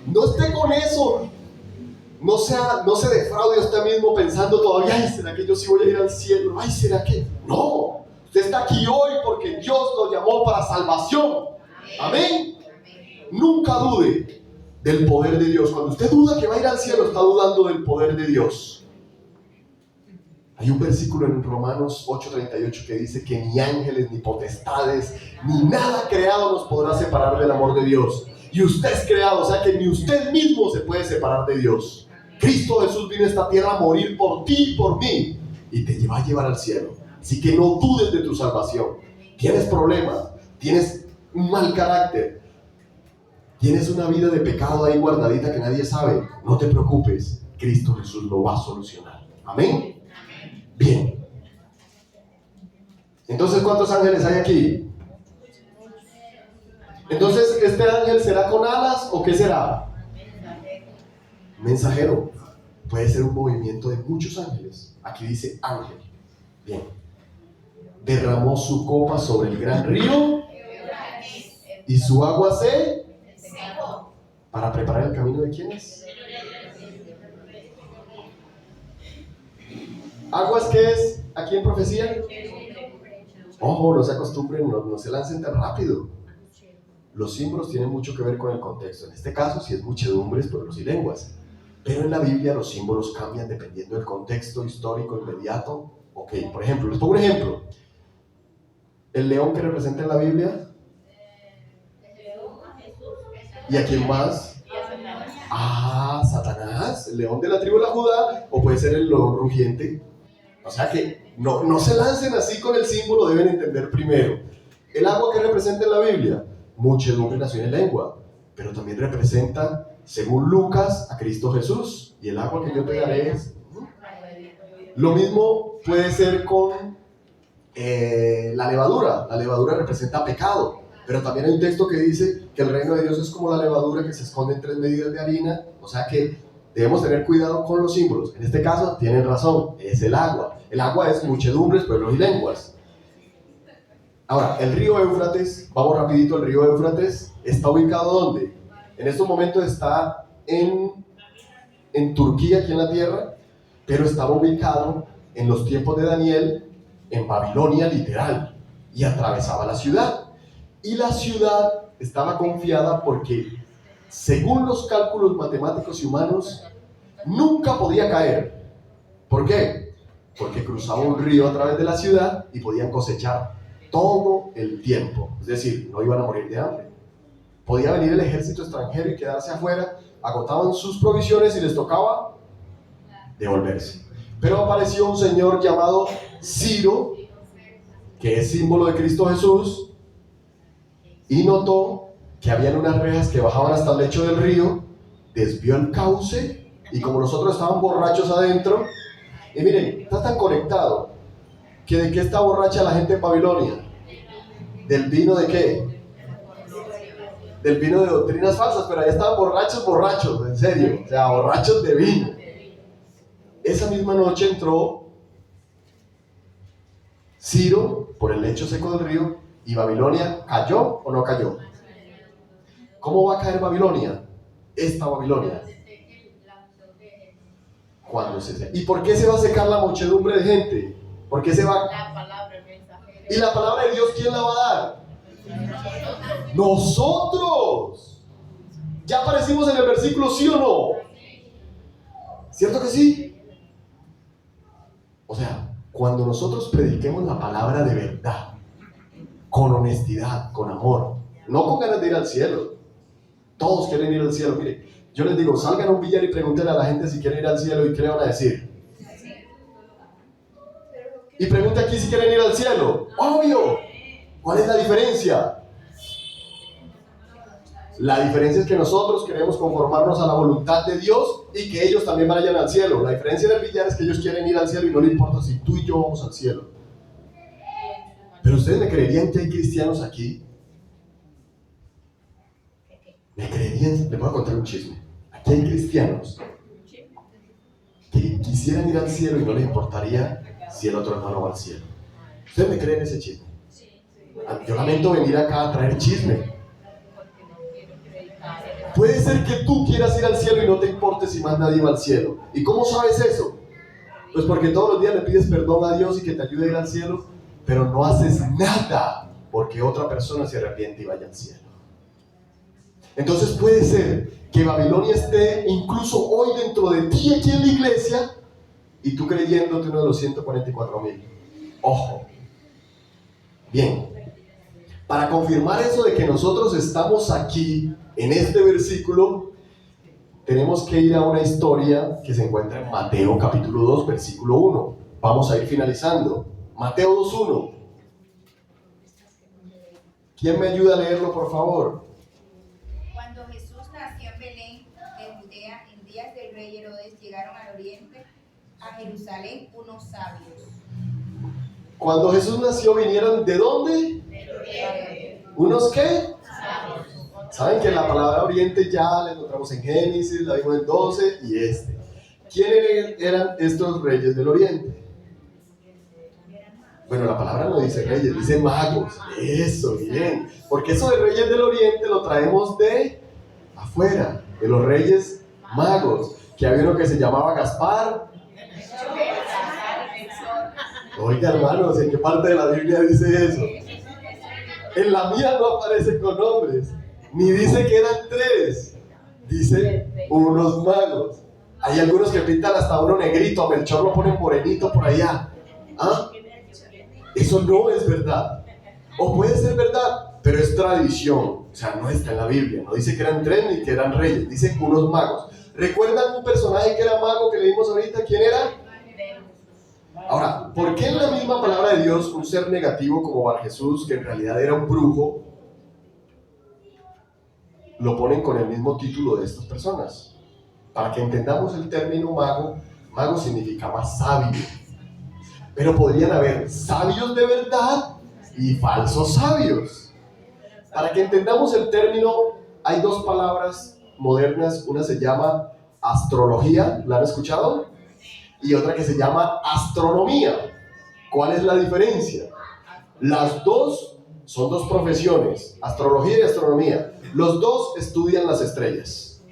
No esté con eso. No se defraude usted mismo pensando todavía, ay, ¿será que yo sí voy a ir al cielo? Ay, ¿será que? No, usted está aquí hoy porque Dios lo llamó para salvación. Amén. Nunca dude del poder de Dios. Cuando usted duda que va a ir al cielo, está dudando del poder de Dios. Hay un versículo en Romanos 8:38 que dice que ni ángeles, ni potestades, ni nada creado nos podrá separar del amor de Dios. Y usted es creado, o sea que ni usted mismo se puede separar de Dios. Cristo Jesús vino a esta tierra a morir por ti y por mí, y te va a llevar al cielo. Así que no dudes de tu salvación. Tienes problemas, tienes un mal carácter, tienes una vida de pecado ahí guardadita que nadie sabe. No te preocupes, Cristo Jesús lo va a solucionar. Amén. Bien. Entonces, ¿cuántos ángeles hay aquí? Entonces, ¿este ángel será con alas o qué será? Mensajero. Puede ser un movimiento de muchos ángeles. Aquí dice ángel. Bien. Derramó su copa sobre el gran río y su agua se secó. ¿Para preparar el camino de quiénes? ¿Aguas qué es aquí en profecía? Ojo, no se acostumbren, no se lancen tan rápido. Los símbolos tienen mucho que ver con el contexto. En este caso, si es muchedumbres, pueblos y lenguas. Pero en la Biblia los símbolos cambian dependiendo del contexto histórico inmediato. Ok, por ejemplo, les pongo un ejemplo. El león que representa en la Biblia. ¿Y a quién más? Ah, Satanás, el león de la tribu de la Judá, o puede ser el león rugiente. O sea que no se lancen así con el símbolo, deben entender primero. El agua que representa en la Biblia, muchedumbre, nación y lengua, pero también representa, según Lucas, a Cristo Jesús, y el agua que yo te daré es... Lo mismo puede ser con la levadura representa pecado, pero también hay un texto que dice que el reino de Dios es como la levadura que se esconde en 3 medidas de harina, o sea que debemos tener cuidado con los símbolos. En este caso tienen razón, es el agua es muchedumbres, pueblos y lenguas. Ahora, el río Éufrates, vamos rapidito, el río Éufrates está ubicado ¿dónde? En estos momentos está en Turquía, aquí en la tierra, pero estaba ubicado en los tiempos de Daniel en Babilonia literal, y atravesaba la ciudad. Y la ciudad estaba confiada porque, según los cálculos matemáticos y humanos, nunca podía caer. ¿Por qué? Porque cruzaba un río a través de la ciudad y podían cosechar todo el tiempo. Es decir, no iban a morir de hambre. Podía venir el ejército extranjero y quedarse afuera, agotaban sus provisiones y les tocaba devolverse. Pero apareció un señor llamado Ciro, que es símbolo de Cristo Jesús, y notó que habían unas rejas que bajaban hasta el lecho del río, desvió el cauce, y como nosotros estaban borrachos adentro, y miren, está tan conectado, que ¿de qué está borracha la gente en Babilonia? ¿Del vino de qué? Del vino de doctrinas falsas, pero allá estaban borrachos, en serio, o sea, borrachos de vino. Esa misma noche entró Ciro por el lecho seco del río, y Babilonia cayó o no cayó. ¿Cómo va a caer Babilonia? Esta Babilonia. Cuando se seque. ¿Y por qué se va a secar la muchedumbre de gente? ¿Por qué se va? La palabra mensajera. ¿Y la palabra de Dios quién la va a dar? ¡Nosotros! ¿Ya aparecimos en el versículo, sí o no? ¿Cierto que sí? O sea, cuando nosotros prediquemos la palabra de verdad, con honestidad, con amor, no con ganas de ir al cielo. Todos quieren ir al cielo. Mire, yo les digo, salgan a un billar y pregunten a la gente si quieren ir al cielo y qué le van a decir. Y pregunte aquí si quieren ir al cielo. Obvio. ¿Cuál es la diferencia? La diferencia es que nosotros queremos conformarnos a la voluntad de Dios y que ellos también vayan al cielo. La diferencia del billar es que ellos quieren ir al cielo y no les importa si tú y yo vamos al cielo. Pero ustedes me creerían que hay cristianos aquí. ¿Me creerían? Les voy a contar un chisme. Aquí hay cristianos que quisieran ir al cielo y no les importaría si el otro hermano va al cielo. ¿Ustedes me creen ese chisme? Yo lamento venir acá a traer chisme. Puede ser que tú quieras ir al cielo y no te importe si más nadie va al cielo. ¿Y cómo sabes eso? Pues porque todos los días le pides perdón a Dios y que te ayude a ir al cielo, pero no haces nada porque otra persona se arrepiente y vaya al cielo. Entonces puede ser que Babilonia esté incluso hoy dentro de ti aquí en la iglesia y tú creyéndote uno de los 144,000. Ojo. Bien. Para confirmar eso de que nosotros estamos aquí en este versículo, tenemos que ir a una historia que se encuentra en Mateo capítulo 2, versículo 1. Vamos a ir finalizando. Mateo 2:1. ¿Quién me ayuda a leerlo, por favor? Cuando Jesús nació en Belén de Judea, en días del rey Herodes, llegaron al oriente, a Jerusalén, unos sabios. Cuando Jesús nació, ¿vinieron de dónde? ¿Unos qué? Saben que la palabra oriente ya la encontramos en Génesis, la vimos en 12 y este. ¿Quiénes eran estos reyes del oriente? Bueno, la palabra no dice reyes, dice magos. Eso, bien. Porque eso de reyes del oriente lo traemos de afuera, de los reyes magos. Que había uno que se llamaba Gaspar. Oiga, hermanos, ¿en qué parte de la Biblia dice eso? En la mía no aparece con nombres, ni dice que eran 3, dice unos magos. Hay algunos que pintan hasta uno negrito, a Melchor lo ponen morenito por allá. ¿Ah? Eso no es verdad. O puede ser verdad, pero es tradición. O sea, no está en la Biblia. No dice que eran 3 ni que eran reyes, dice unos magos. ¿Recuerdan un personaje que era mago que leímos ahorita? ¿Quién era? Ahora, ¿por qué en la misma palabra de Dios un ser negativo como Bar Jesús, que en realidad era un brujo, lo ponen con el mismo título de estas personas? Para que entendamos el término mago, mago significaba sabio. Pero podrían haber sabios de verdad y falsos sabios. Para que entendamos el término, hay 2 palabras modernas. Una se llama astrología, ¿la han escuchado? Y otra que se llama astronomía. ¿Cuál es la diferencia? Las dos son 2 profesiones, astrología y astronomía. Los 2 estudian las estrellas.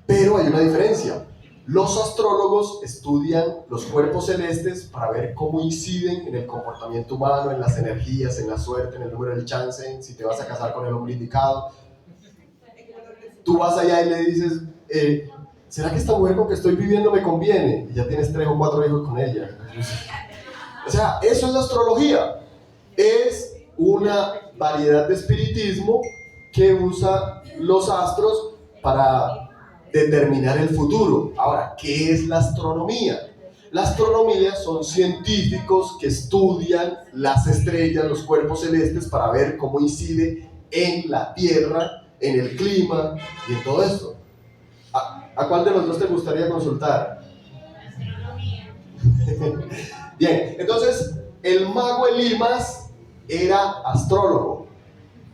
Pero hay una diferencia. Los astrólogos estudian los cuerpos celestes para ver cómo inciden en el comportamiento humano, en las energías, en la suerte, en el número del chance, en si te vas a casar con el hombre indicado. Tú vas allá y le dices, ¿será que esta mujer con que estoy viviendo me conviene? Y ya tienes 3 o 4 hijos con ella. O sea, eso es la astrología. Es una variedad de espiritismo que usa los astros para determinar el futuro. Ahora, ¿qué es la astronomía? La astronomía son científicos que estudian las estrellas, los cuerpos celestes, para ver cómo incide en la Tierra, en el clima y en todo esto. ¿A cuál de los dos te gustaría consultar? Bien, entonces el mago Elimas era astrólogo,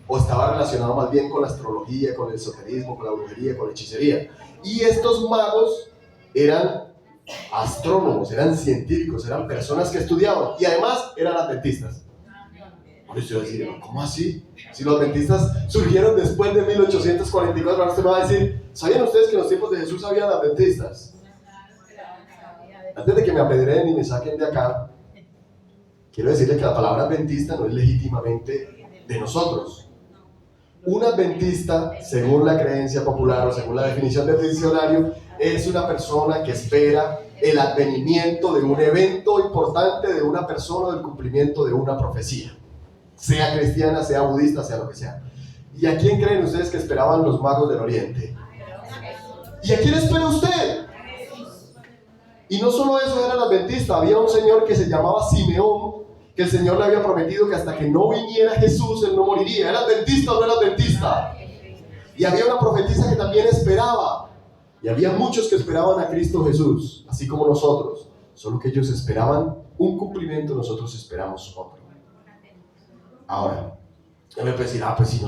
o estaba relacionado más bien con la astrología, con el esoterismo, con la brujería, con la hechicería. Y estos magos eran astrónomos, eran científicos, eran personas que estudiaban y además eran adventistas. Por eso yo decía, ¿cómo así? Si los adventistas surgieron después de 1844, ahora usted me va a decir, ¿sabían ustedes que en los tiempos de Jesús habían adventistas? Antes de que me apedreen y me saquen de acá, quiero decirles que la palabra adventista no es legítimamente de nosotros. Un adventista, según la creencia popular o según la definición del diccionario, es una persona que espera el advenimiento de un evento importante, de una persona, o del cumplimiento de una profecía, sea cristiana, sea budista, sea lo que sea. ¿Y a quién creen ustedes que esperaban los magos del Oriente? ¿Y a quién espera usted? Y no solo eso era el adventista, había un señor que se llamaba Simeón, que el Señor le había prometido que hasta que no viniera Jesús, él no moriría. ¿Era adventista o no era adventista? Y había una profetisa que también esperaba. Y había muchos que esperaban a Cristo Jesús, así como nosotros. Solo que ellos esperaban un cumplimiento, nosotros esperamos otro. Ahora, ya me puede decir, pues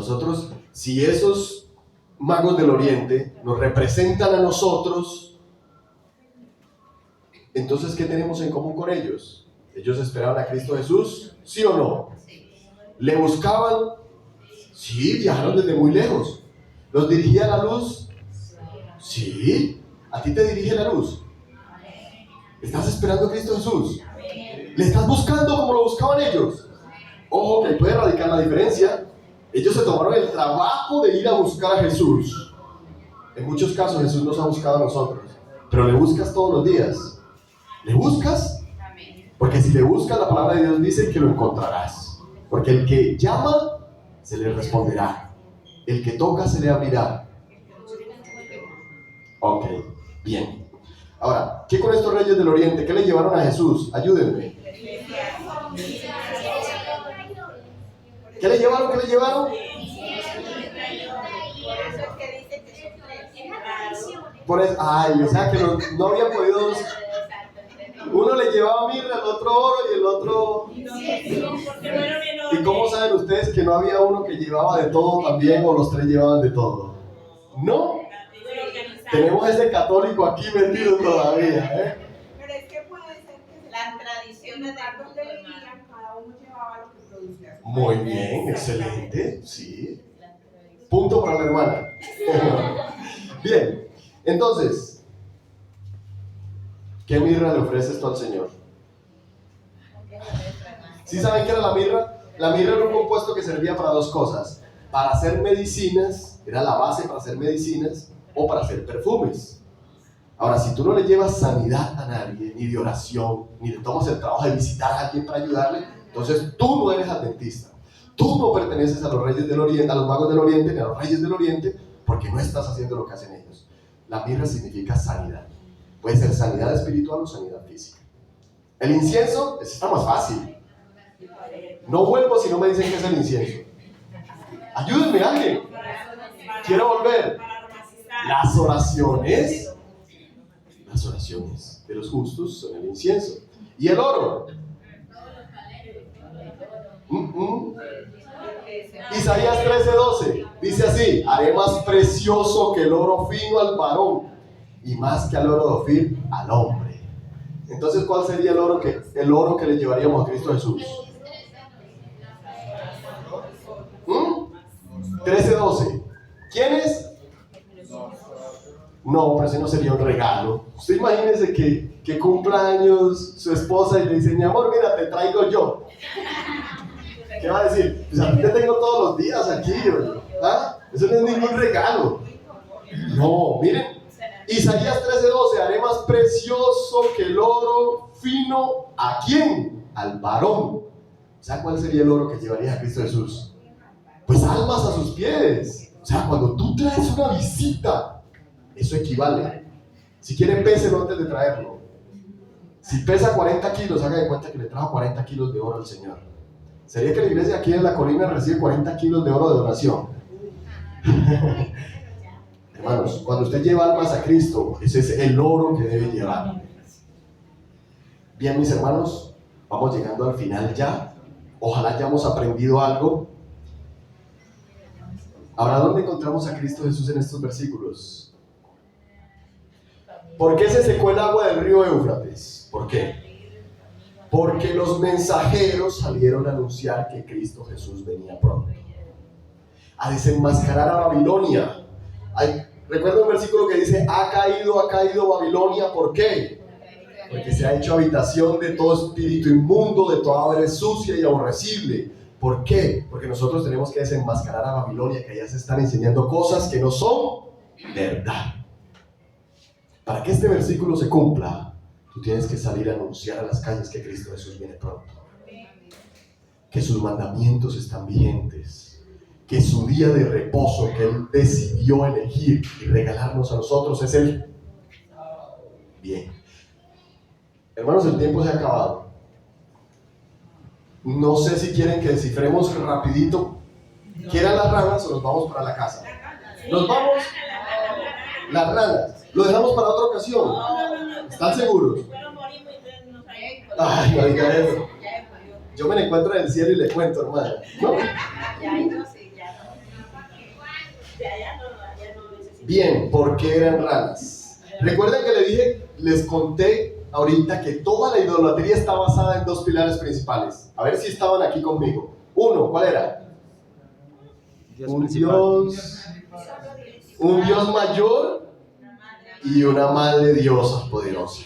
si esos magos del Oriente nos representan a nosotros, entonces, ¿qué tenemos en común con ellos? ¿Ellos esperaban a Cristo Jesús? ¿Sí o no? ¿Le buscaban? Sí, viajaron desde muy lejos. ¿Los dirigía la luz? Sí. ¿A ti te dirige la luz? ¿Estás esperando a Cristo Jesús? ¿Le estás buscando como lo buscaban ellos? Ojo, que puede radicar la diferencia. Ellos se tomaron el trabajo de ir a buscar a Jesús. En muchos casos Jesús nos ha buscado a nosotros. Pero le buscas todos los días. ¿Le buscas? Porque si le buscas, la palabra de Dios dice que lo encontrarás. Porque el que llama, se le responderá. El que toca, se le abrirá. Ok, bien. Ahora, ¿qué con estos reyes del Oriente? ¿Qué le llevaron a Jesús? Ayúdenme. ¿Qué le llevaron? ¿Qué le llevaron? Por eso, o sea que no habían podido. Uno le llevaba mirra, el otro oro y el otro. ¿Y cómo saben ustedes que no había uno que llevaba de todo también o los tres llevaban de todo? No. Tenemos ese católico aquí metido todavía, Pero es que puede ser que Las tradiciones de donde vivían, cada uno llevaba lo que producía. Muy bien, excelente, sí. Punto para la hermana. Bien, entonces, ¿qué mirra le ofreces tú al Señor? ¿Sí saben qué era la mirra? La mirra era un compuesto que servía para dos cosas. Para hacer medicinas, era la base para hacer medicinas, o para hacer perfumes. Ahora, si tú no le llevas sanidad a nadie, ni de oración, ni le tomas el trabajo de visitar a alguien para ayudarle, entonces tú no eres adventista. Tú no perteneces a los reyes del Oriente, a los magos del Oriente, ni a los reyes del Oriente, porque no estás haciendo lo que hacen ellos. La mirra significa sanidad. Puede ser sanidad espiritual o sanidad física. El incienso, eso está más fácil. No vuelvo si no me dicen qué es el incienso. Ayúdenme alguien. Quiero volver. Las oraciones de los justos son el incienso. ¿Y el oro? Isaías 13:12 dice así: haré más precioso que el oro fino al varón y más que al oro de Ofir al hombre. Entonces, ¿cuál sería el oro que le llevaríamos a Cristo Jesús? 13:12. ¿Quién es? No, pero ese no sería un regalo. Usted imagínese que cumpla años su esposa y le dice: mi amor, mira, te traigo yo. ¿Qué va a decir? Pues a ti te tengo todos los días aquí. ¿Ah? Eso no es ningún regalo. No, miren. Isaías 13:12. Haré más precioso que el oro fino. ¿A quién? al varón. ¿Sabe cuál sería el oro que llevaría a Cristo Jesús? Pues almas a sus pies. O sea, cuando tú traes una visita, eso equivale. Si quieren, péselo antes de traerlo. Si pesa 40 kilos, haga de cuenta que le trajo 40 kilos de oro al Señor. ¿Sería que la iglesia aquí en la colina recibe 40 kilos de oro de donación? Hermanos, cuando usted lleva almas a Cristo, ese es el oro que debe llevar. Bien, mis hermanos, vamos llegando al final ya. Ojalá hayamos aprendido algo. Ahora, ¿dónde encontramos a Cristo Jesús en estos versículos? ¿Por qué se secó el agua del río Éufrates? ¿Por qué? Porque los mensajeros salieron a anunciar que Cristo Jesús venía pronto. A desenmascarar a Babilonia. Recuerda un versículo que dice, ha caído Babilonia. ¿Por qué? Porque se ha hecho habitación de todo espíritu inmundo, de toda ave sucia y aborrecible. ¿Por qué? Porque nosotros tenemos que desenmascarar a Babilonia, que ya se están enseñando cosas que no son verdad. Para que este versículo se cumpla, tú tienes que salir a anunciar a las calles que Cristo Jesús viene pronto. Que sus mandamientos están vigentes. Que su día de reposo que Él decidió elegir y regalarnos a nosotros es el bien. Hermanos, el tiempo se ha acabado. No sé si quieren que descifremos rapidito. ¿Quieran las ranas o nos vamos para la casa? Nos vamos. Las ranas. Lo dejamos para otra ocasión. ¿Están seguros? Ay, no digan eso. Yo me la encuentro en el cielo y le cuento, hermano. ¿No? Bien, ¿por qué eran ranas? Recuerden que les conté ahorita que toda la idolatría está basada en dos pilares principales. A ver si estaban aquí conmigo. Uno, ¿cuál era? Un Dios mayor y una madre diosa poderosa.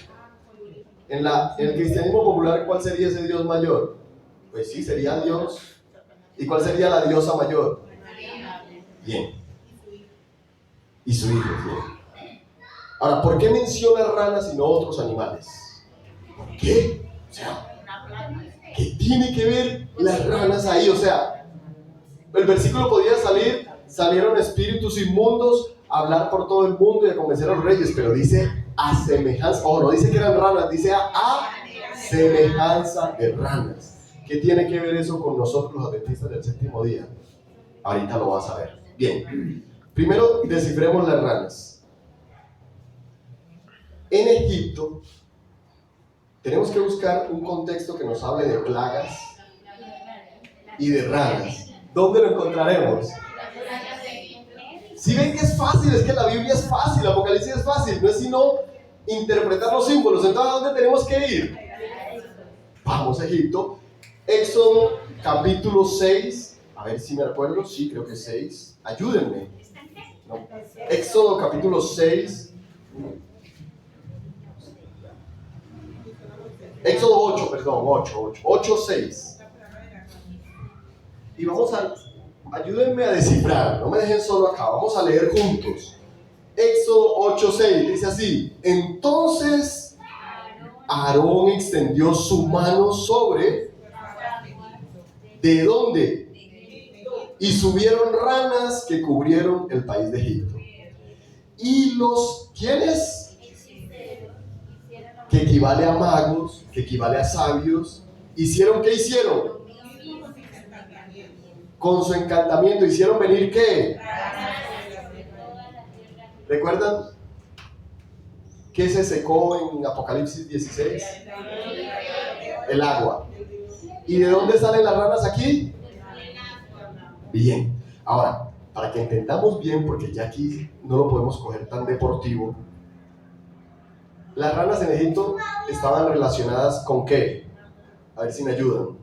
En el cristianismo popular, ¿cuál sería ese Dios mayor? Pues sí, sería Dios. ¿Y cuál sería la diosa mayor? Bien. Y su hijo, bien. Ahora, ¿por qué menciona ranas y no otros animales? ¿Por qué? O sea, ¿qué tiene que ver las ranas ahí? O sea, el versículo podía salieron espíritus inmundos a hablar por todo el mundo y a convencer a los reyes, pero dice a semejanza, no dice que eran ranas, dice a semejanza de ranas. ¿Qué tiene que ver eso con nosotros los adventistas del séptimo día? Ahorita lo vas a ver. Bien, primero descifremos las ranas. En Egipto tenemos que buscar un contexto que nos hable de plagas y de ranas. ¿Dónde lo encontraremos? Si ven que es fácil, es que la Biblia es fácil, Apocalipsis es fácil, no es sino interpretar los símbolos. Entonces, ¿a dónde tenemos que ir? Vamos a Egipto. Éxodo capítulo 6, a ver si me acuerdo, sí, creo que 6. Ayúdenme. No. Éxodo capítulo 6. Éxodo 8, perdón, 8, 6. Y vamos a, ayúdenme a descifrar, no me dejen solo acá, vamos a leer juntos. Éxodo 8, 6, dice así: entonces Aarón extendió su mano sobre, ¿de dónde? Y subieron ranas que cubrieron el país de Egipto. Y los, ¿quiénes? Que equivale a magos, que equivale a sabios. ¿Hicieron qué hicieron? Con su encantamiento, ¿hicieron venir qué? ¿Recuerdan qué se secó en Apocalipsis 16? El agua. ¿Y de dónde salen las ranas aquí? Bien. Ahora, para que entendamos bien, porque ya aquí no lo podemos coger tan deportivo, las ranas en Egipto estaban relacionadas ¿con qué? A ver si me ayudan.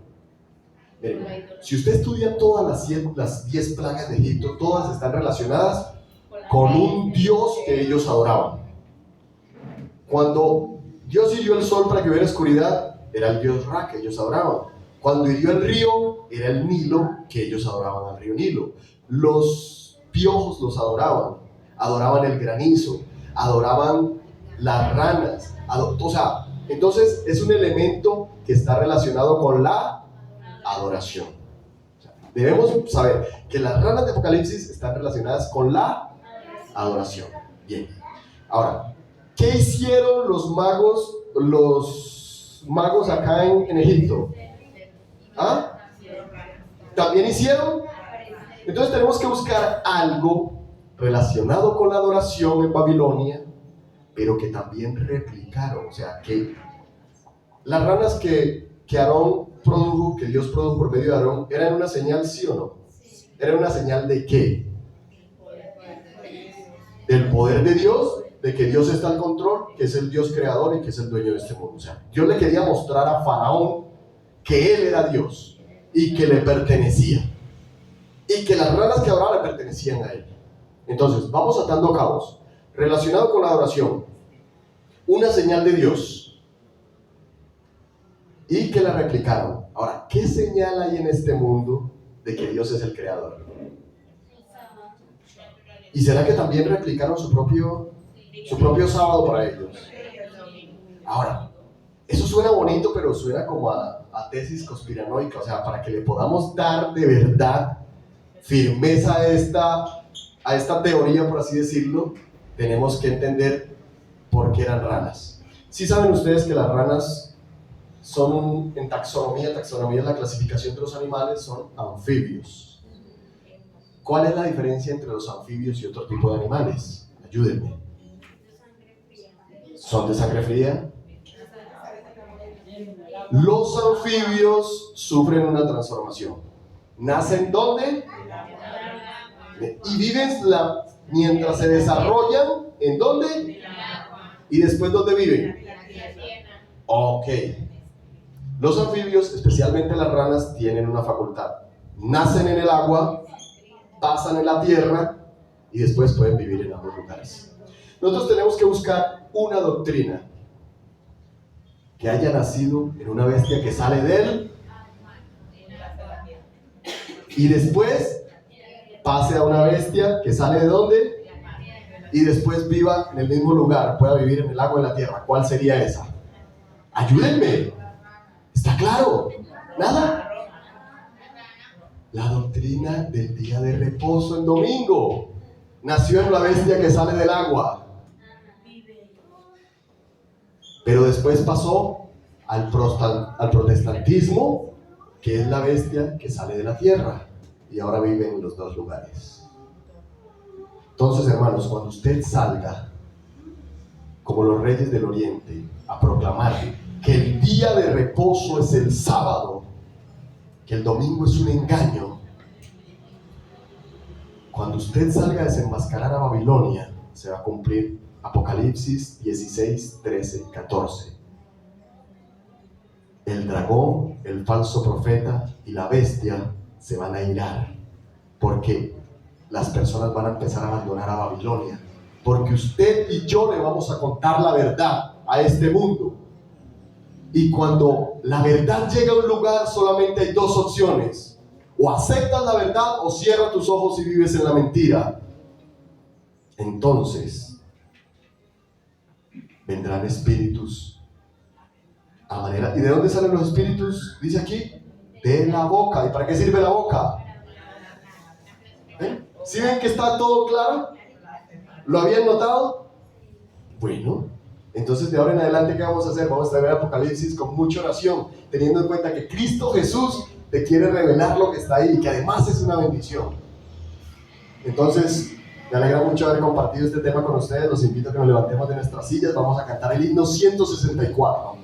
Miren, si usted estudia todas las 10 plagas de Egipto, todas están relacionadas con un dios que ellos adoraban. Cuando Dios hirió el sol para que hubiera oscuridad, era el dios Ra que ellos adoraban. Cuando hirió el río, era el Nilo que ellos adoraban al río Nilo. Los piojos los adoraban el granizo, adoraban las ranas, o sea, entonces es un elemento que está relacionado con la adoración. O sea, debemos saber que las ranas de Apocalipsis están relacionadas con la adoración. Bien. Ahora, ¿qué hicieron los magos acá en Egipto? ¿Ah? ¿También hicieron? Entonces tenemos que buscar algo relacionado con la adoración en Babilonia, pero que también replicaron. O sea, que las ranas que Aarón produjo, que Dios produjo por medio de Aarón, ¿eran una señal, sí o no? ¿Era una señal de qué? Del poder de Dios, de que Dios está al control, que es el Dios creador y que es el dueño de este mundo. O sea, Dios le quería mostrar a Faraón que él era Dios y que le pertenecía, y que las ranas que adoraba le pertenecían a él. Entonces, vamos atando cabos. Relacionado con la adoración, una señal de Dios, y que la replicaron. Ahora, ¿qué señal hay en este mundo de que Dios es el creador? ¿Y será que también replicaron su propio sábado para ellos? Ahora, eso suena bonito, pero suena como a tesis conspiranoica. O sea, para que le podamos dar de verdad firmeza a esta teoría, por así decirlo, tenemos que entender por qué eran ranas. ¿Sí saben ustedes que las ranas son, en taxonomía es la clasificación de los animales, son anfibios? ¿Cuál es la diferencia entre los anfibios y otro tipo de animales? Ayúdenme. ¿Son de sangre fría? Los anfibios sufren una transformación. ¿Nacen dónde? Y viven mientras se desarrollan, ¿en dónde? ¿Y después dónde viven? Ok. Los anfibios, especialmente las ranas, tienen una facultad. Nacen en el agua, pasan en la tierra y después pueden vivir en ambos lugares. Nosotros tenemos que buscar una doctrina que haya nacido en una bestia que sale de él y después pase a una bestia que sale de ¿dónde? Y después viva en el mismo lugar, pueda vivir en el agua y en la tierra. ¿Cuál sería esa? Ayúdenme. ¿Está claro? ¿Nada? La doctrina del día de reposo en domingo. Nació en la bestia que sale del agua. Pero después pasó al protestantismo, que es la bestia que sale de la tierra. Y ahora vive en los dos lugares. Entonces, hermanos, cuando usted salga, como los reyes del oriente, a proclamar que el día de reposo es el sábado, que el domingo es un engaño, cuando usted salga a desenmascarar a Babilonia, se va a cumplir Apocalipsis 16, 13, 14. El dragón, el falso profeta y la bestia se van a irar, porque las personas van a empezar a abandonar a Babilonia, porque usted y yo le vamos a contar la verdad a este mundo. Y cuando la verdad llega a un lugar, solamente hay dos opciones: o aceptas la verdad o cierras tus ojos y vives en la mentira. Entonces vendrán espíritus a manera. ¿Y de dónde salen los espíritus? Dice aquí, de la boca. ¿Y para qué sirve la boca? ¿Sí ven que está todo claro? ¿Lo habían notado? Bueno, entonces de ahora en adelante, ¿qué vamos a hacer? Vamos a ver Apocalipsis con mucha oración, teniendo en cuenta que Cristo Jesús te quiere revelar lo que está ahí y que además es una bendición. Entonces, me alegra mucho haber compartido este tema con ustedes. Los invito a que nos levantemos de nuestras sillas. Vamos a cantar el himno 164.